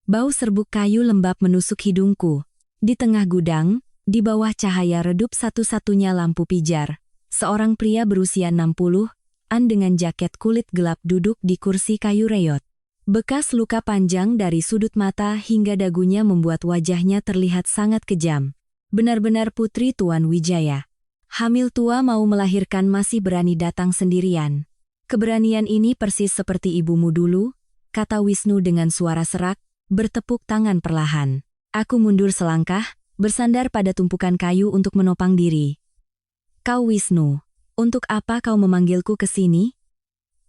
Bau serbuk kayu lembab menusuk hidungku. Di tengah gudang, di bawah cahaya redup satu-satunya lampu pijar, seorang pria berusia 60-an dengan jaket kulit gelap duduk di kursi kayu reyot. Bekas luka panjang dari sudut mata hingga dagunya membuat wajahnya terlihat sangat kejam. Benar-benar putri Tuan Wijaya. Hamil tua mau melahirkan masih berani datang sendirian. Keberanian ini persis seperti ibumu dulu, kata Wisnu dengan suara serak, bertepuk tangan perlahan. Aku mundur selangkah, bersandar pada tumpukan kayu untuk menopang diri. Kau Wisnu, untuk apa kau memanggilku ke sini?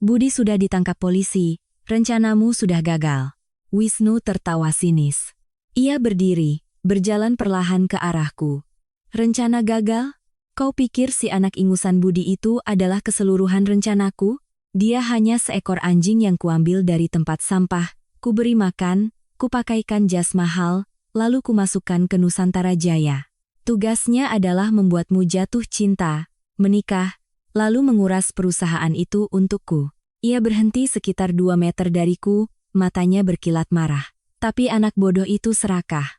Budi sudah ditangkap polisi. Rencanamu sudah gagal. Wisnu tertawa sinis. Ia berdiri, berjalan perlahan ke arahku. Rencana gagal? Kau pikir si anak ingusan Budi itu adalah keseluruhan rencanaku? Dia hanya seekor anjing yang kuambil dari tempat sampah, kuberi makan, kupakaikan jas mahal, lalu kumasukkan ke Nusantara Jaya. Tugasnya adalah membuatmu jatuh cinta, menikah, lalu menguras perusahaan itu untukku. Ia berhenti sekitar 2 meter dariku, matanya berkilat marah. Tapi anak bodoh itu serakah.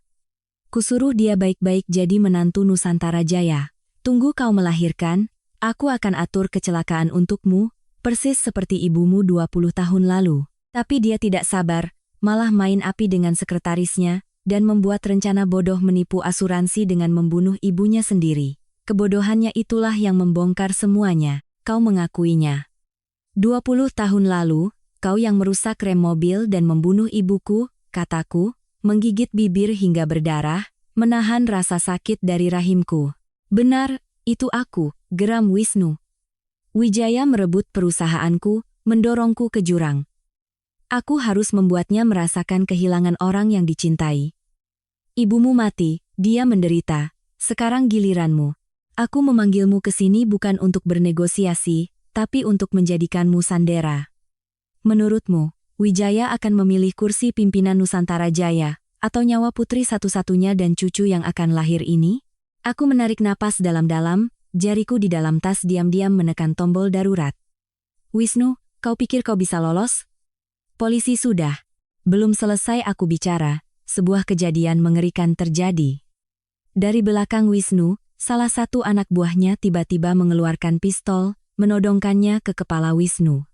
Kusuruh dia baik-baik jadi menantu Nusantara Jaya. Tunggu kau melahirkan, Aku akan atur kecelakaan untukmu, persis seperti ibumu 20 tahun lalu. Tapi dia tidak sabar, malah main api dengan sekretarisnya, dan membuat rencana bodoh menipu asuransi dengan membunuh ibunya sendiri. Kebodohannya itulah yang membongkar semuanya, kau mengakuinya. 20 tahun lalu, kau yang merusak rem mobil dan membunuh ibuku, kataku, menggigit bibir hingga berdarah, menahan rasa sakit dari rahimku. Benar, itu aku, geram Wisnu. Wijaya merebut perusahaanku, mendorongku ke jurang. Aku harus membuatnya merasakan kehilangan orang yang dicintai. Ibumu mati, dia menderita. Sekarang giliranmu. Aku memanggilmu ke sini bukan untuk bernegosiasi, tapi untuk menjadikanmu sandera. Menurutmu, Wijaya akan memilih kursi pimpinan Nusantara Jaya, atau nyawa putri satu-satunya dan cucu yang akan lahir ini? Aku menarik napas dalam-dalam, jariku di dalam tas diam-diam menekan tombol darurat. Wisnu, kau pikir kau bisa lolos? Polisi sudah. Belum selesai aku bicara, sebuah kejadian mengerikan terjadi. Dari belakang Wisnu, salah satu anak buahnya tiba-tiba mengeluarkan pistol, menodongkannya ke kepala Wisnu.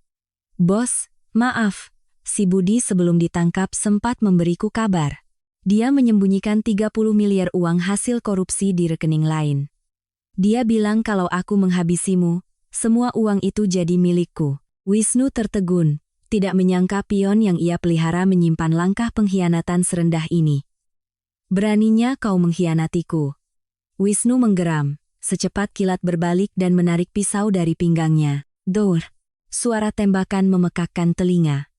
Bos, maaf, si Budi sebelum ditangkap sempat memberiku kabar. Dia menyembunyikan 30 miliar uang hasil korupsi di rekening lain. Dia bilang kalau aku menghabisimu, semua uang itu jadi milikku. Wisnu tertegun, tidak menyangka pion yang ia pelihara menyimpan langkah pengkhianatan serendah ini. Beraninya kau mengkhianatiku. Wisnu menggeram, secepat kilat berbalik dan menarik pisau dari pinggangnya. Dor! Suara tembakan memekakkan telinga.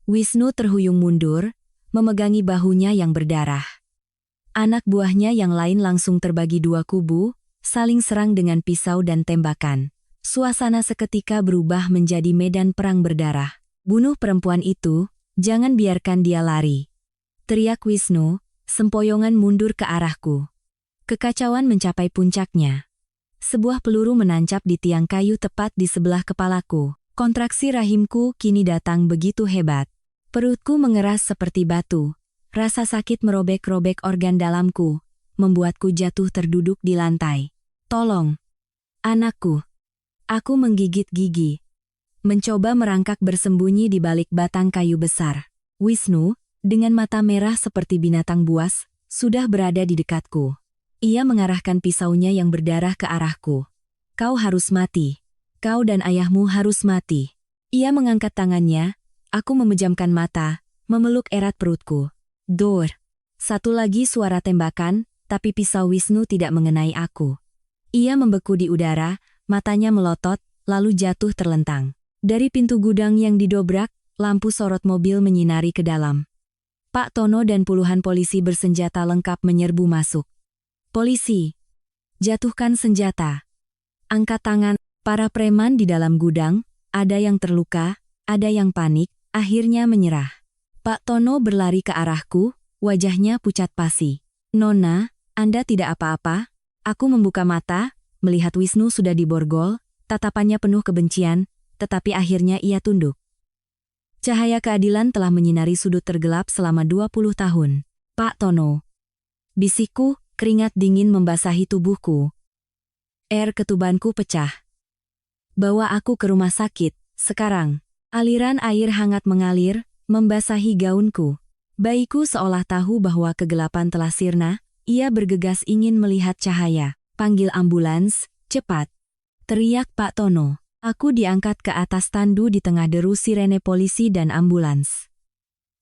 Wisnu terhuyung mundur, memegangi bahunya yang berdarah. Anak buahnya yang lain langsung terbagi dua kubu, saling serang dengan pisau dan tembakan. Suasana seketika berubah menjadi medan perang berdarah. Bunuh perempuan itu, jangan biarkan dia lari. Teriak Wisnu, sempoyongan mundur ke arahku. Kekacauan mencapai puncaknya. Sebuah peluru menancap di tiang kayu tepat di sebelah kepalaku. Kontraksi rahimku kini datang begitu hebat. Perutku mengeras seperti batu. Rasa sakit merobek-robek organ dalamku, membuatku jatuh terduduk di lantai. Tolong! Anakku! Aku menggigit gigi. Mencoba merangkak bersembunyi di balik batang kayu besar. Wisnu, dengan mata merah seperti binatang buas, sudah berada di dekatku. Ia mengarahkan pisaunya yang berdarah ke arahku. Kau harus mati. Kau dan ayahmu harus mati. Ia mengangkat tangannya. Aku memejamkan mata, memeluk erat perutku. Dor! Satu lagi suara tembakan, tapi pisau Wisnu tidak mengenai aku. Ia membeku di udara, matanya melotot, lalu jatuh terlentang. Dari pintu gudang yang didobrak, lampu sorot mobil menyinari ke dalam. Pak Tono dan puluhan polisi bersenjata lengkap menyerbu masuk. Polisi! Jatuhkan senjata. Angkat tangan. Para preman di dalam gudang, ada yang terluka, ada yang panik, akhirnya menyerah. Pak Tono berlari ke arahku, wajahnya pucat pasi. Nona, Anda tidak apa-apa? Aku membuka mata, melihat Wisnu sudah diborgol, tatapannya penuh kebencian, tetapi akhirnya ia tunduk. Cahaya keadilan telah menyinari sudut tergelap selama 20 tahun. Pak Tono. Bisikku, keringat dingin membasahi tubuhku. Ketubanku pecah. Bawa aku ke rumah sakit, sekarang. Aliran air hangat mengalir, membasahi gaunku. Bayiku seolah tahu bahwa kegelapan telah sirna, ia bergegas ingin melihat cahaya. Panggil ambulans, cepat. Teriak Pak Tono. Aku diangkat ke atas tandu di tengah deru sirene polisi dan ambulans.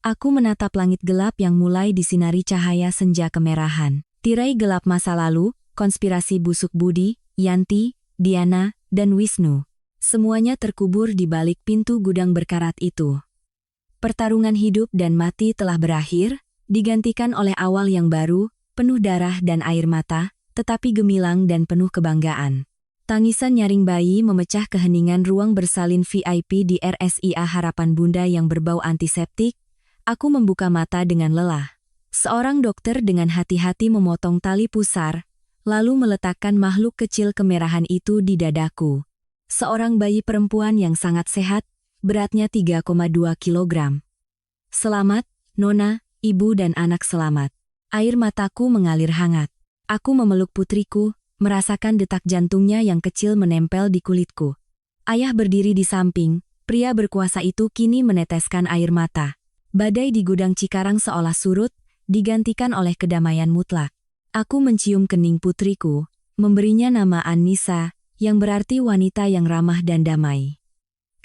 Aku menatap langit gelap yang mulai disinari cahaya senja kemerahan. Tirai gelap masa lalu, konspirasi busuk Budi, Yanti, Diana, dan Wisnu. Semuanya terkubur di balik pintu gudang berkarat itu. Pertarungan hidup dan mati telah berakhir, digantikan oleh awal yang baru, penuh darah dan air mata, tetapi gemilang dan penuh kebanggaan. Tangisan nyaring bayi memecah keheningan ruang bersalin VIP di RSIA Harapan Bunda yang berbau antiseptik. Aku membuka mata dengan lelah. Seorang dokter dengan hati-hati memotong tali pusar, lalu meletakkan makhluk kecil kemerahan itu di dadaku. Seorang bayi perempuan yang sangat sehat, beratnya 3,2 kilogram. Selamat, Nona, ibu dan anak selamat. Air mataku mengalir hangat. Aku memeluk putriku, merasakan detak jantungnya yang kecil menempel di kulitku. Ayah berdiri di samping, pria berkuasa itu kini meneteskan air mata. Badai di gudang Cikarang seolah surut, digantikan oleh kedamaian mutlak. Aku mencium kening putriku, memberinya nama Anissa, yang berarti wanita yang ramah dan damai.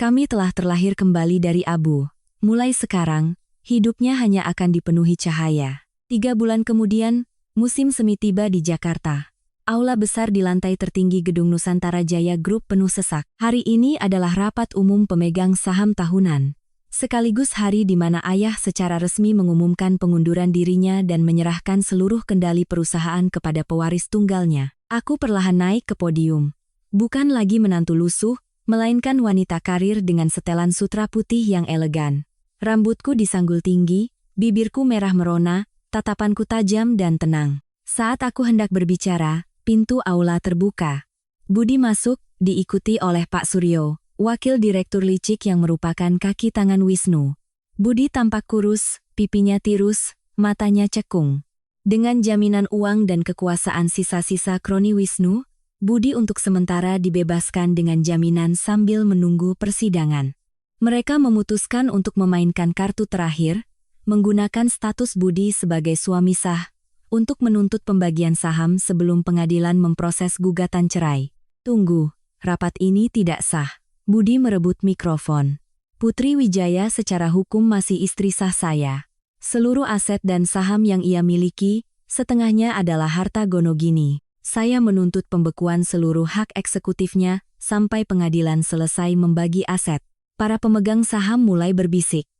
Kami telah terlahir kembali dari abu. Mulai sekarang, hidupnya hanya akan dipenuhi cahaya. 3 bulan kemudian, musim semi tiba di Jakarta. Aula besar di lantai tertinggi Gedung Nusantara Jaya Group penuh sesak. Hari ini adalah rapat umum pemegang saham tahunan. Sekaligus hari di mana ayah secara resmi mengumumkan pengunduran dirinya dan menyerahkan seluruh kendali perusahaan kepada pewaris tunggalnya. Aku perlahan naik ke podium. Bukan lagi menantu lusuh, melainkan wanita karir dengan setelan sutra putih yang elegan. Rambutku disanggul tinggi, bibirku merah merona, tatapanku tajam dan tenang. Saat aku hendak berbicara, pintu aula terbuka. Budi masuk, diikuti oleh Pak Suryo, wakil direktur licik yang merupakan kaki tangan Wisnu. Budi tampak kurus, pipinya tirus, matanya cekung. Dengan jaminan uang dan kekuasaan sisa-sisa kroni Wisnu, Budi untuk sementara dibebaskan dengan jaminan sambil menunggu persidangan. Mereka memutuskan untuk memainkan kartu terakhir, menggunakan status Budi sebagai suami sah, untuk menuntut pembagian saham sebelum pengadilan memproses gugatan cerai. Tunggu, rapat ini tidak sah. Budi merebut mikrofon. Putri Wijaya secara hukum masih istri sah saya. Seluruh aset dan saham yang ia miliki, setengahnya adalah harta Gonogini. Saya menuntut pembekuan seluruh hak eksekutifnya sampai pengadilan selesai membagi aset. Para pemegang saham mulai berbisik.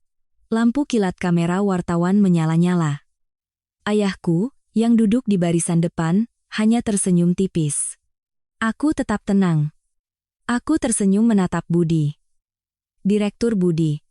Lampu kilat kamera wartawan menyala-nyala. Ayahku, yang duduk di barisan depan, hanya tersenyum tipis. Aku tetap tenang. Aku tersenyum menatap Budi. Direktur Budi.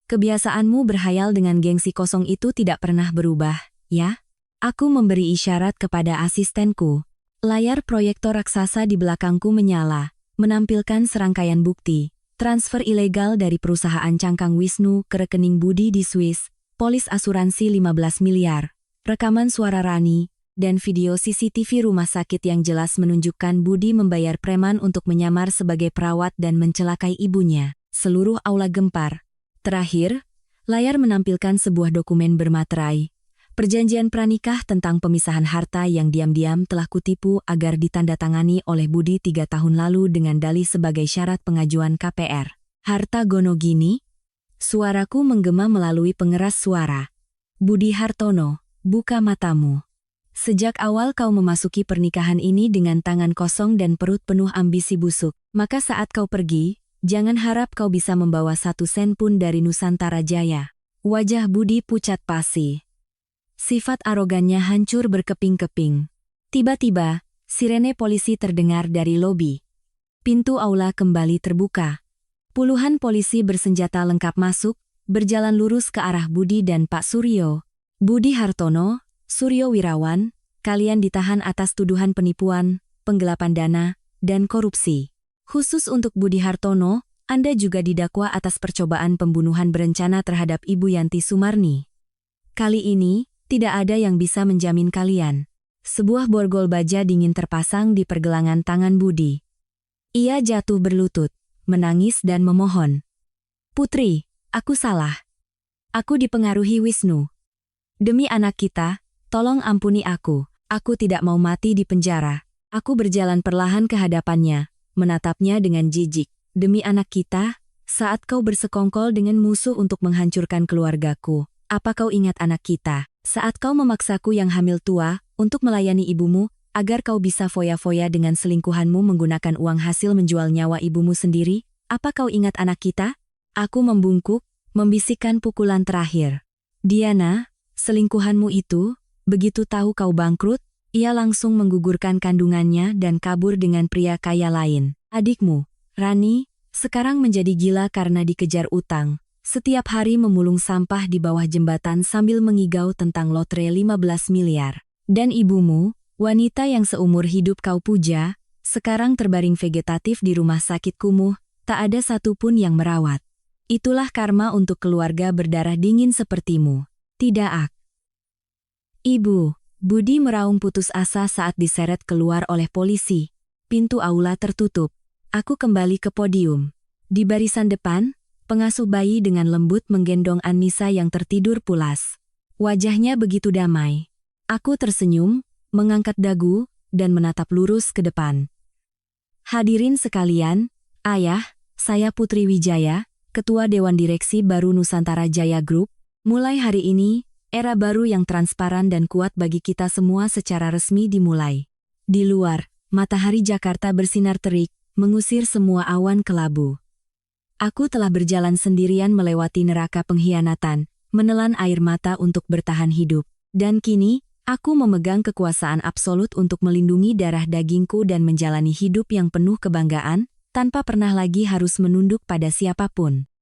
Kebiasaanmu berhayal dengan gengsi kosong itu tidak pernah berubah, ya? Aku memberi isyarat kepada asistenku. Layar proyektor raksasa di belakangku menyala, menampilkan serangkaian bukti. Transfer ilegal dari perusahaan Cangkang Wisnu ke rekening Budi di Swiss, polis asuransi 15 miliar. Rekaman suara Rani, dan video CCTV rumah sakit yang jelas menunjukkan Budi membayar preman untuk menyamar sebagai perawat dan mencelakai ibunya. Seluruh aula gempar. Terakhir, layar menampilkan sebuah dokumen bermaterai. Perjanjian pranikah tentang pemisahan harta yang diam-diam telah kutipu agar ditandatangani oleh Budi 3 tahun lalu dengan dalih sebagai syarat pengajuan KPR. Harta Gonogini? Suaraku menggema melalui pengeras suara. Budi Hartono. Buka matamu. Sejak awal kau memasuki pernikahan ini dengan tangan kosong dan perut penuh ambisi busuk. Maka saat kau pergi, jangan harap kau bisa membawa 1 sen pun dari Nusantara Jaya. Wajah Budi pucat pasi. Sifat arogannya hancur berkeping-keping. Tiba-tiba, sirene polisi terdengar dari lobi. Pintu aula kembali terbuka. Puluhan polisi bersenjata lengkap masuk, berjalan lurus ke arah Budi dan Pak Suryo. Budi Hartono, Suryo Wirawan, kalian ditahan atas tuduhan penipuan, penggelapan dana, dan korupsi. Khusus untuk Budi Hartono, Anda juga didakwa atas percobaan pembunuhan berencana terhadap Ibu Yanti Sumarni. Kali ini, tidak ada yang bisa menjamin kalian. Sebuah borgol baja dingin terpasang di pergelangan tangan Budi. Ia jatuh berlutut, menangis dan memohon. Putri, aku salah. Aku dipengaruhi Wisnu. Demi anak kita, tolong ampuni aku. Aku tidak mau mati di penjara. Aku berjalan perlahan ke hadapannya, menatapnya dengan jijik. Demi anak kita, saat kau bersekongkol dengan musuh untuk menghancurkan keluargaku, apa kau ingat anak kita? Saat kau memaksaku yang hamil tua, untuk melayani ibumu, agar kau bisa foya-foya dengan selingkuhanmu menggunakan uang hasil menjual nyawa ibumu sendiri, apa kau ingat anak kita? Aku membungkuk, membisikkan pukulan terakhir. Diana, selingkuhanmu itu, begitu tahu kau bangkrut, ia langsung menggugurkan kandungannya dan kabur dengan pria kaya lain. Adikmu, Rani, sekarang menjadi gila karena dikejar utang. Setiap hari memulung sampah di bawah jembatan sambil mengigau tentang lotre 15 miliar. Dan ibumu, wanita yang seumur hidup kau puja, sekarang terbaring vegetatif di rumah sakit kumuh, tak ada satupun yang merawat. Itulah karma untuk keluarga berdarah dingin sepertimu. Tidak ak. Ibu, Budi meraung putus asa saat diseret keluar oleh polisi. Pintu aula tertutup. Aku kembali ke podium. Di barisan depan, pengasuh bayi dengan lembut menggendong Anissa yang tertidur pulas. Wajahnya begitu damai. Aku tersenyum, mengangkat dagu, dan menatap lurus ke depan. Hadirin sekalian, Ayah, saya Putri Wijaya, Ketua Dewan Direksi baru Nusantara Jaya Group. Mulai hari ini, era baru yang transparan dan kuat bagi kita semua secara resmi dimulai. Di luar, matahari Jakarta bersinar terik, mengusir semua awan kelabu. Aku telah berjalan sendirian melewati neraka pengkhianatan, menelan air mata untuk bertahan hidup. Dan kini, aku memegang kekuasaan absolut untuk melindungi darah dagingku dan menjalani hidup yang penuh kebanggaan, tanpa pernah lagi harus menunduk pada siapapun.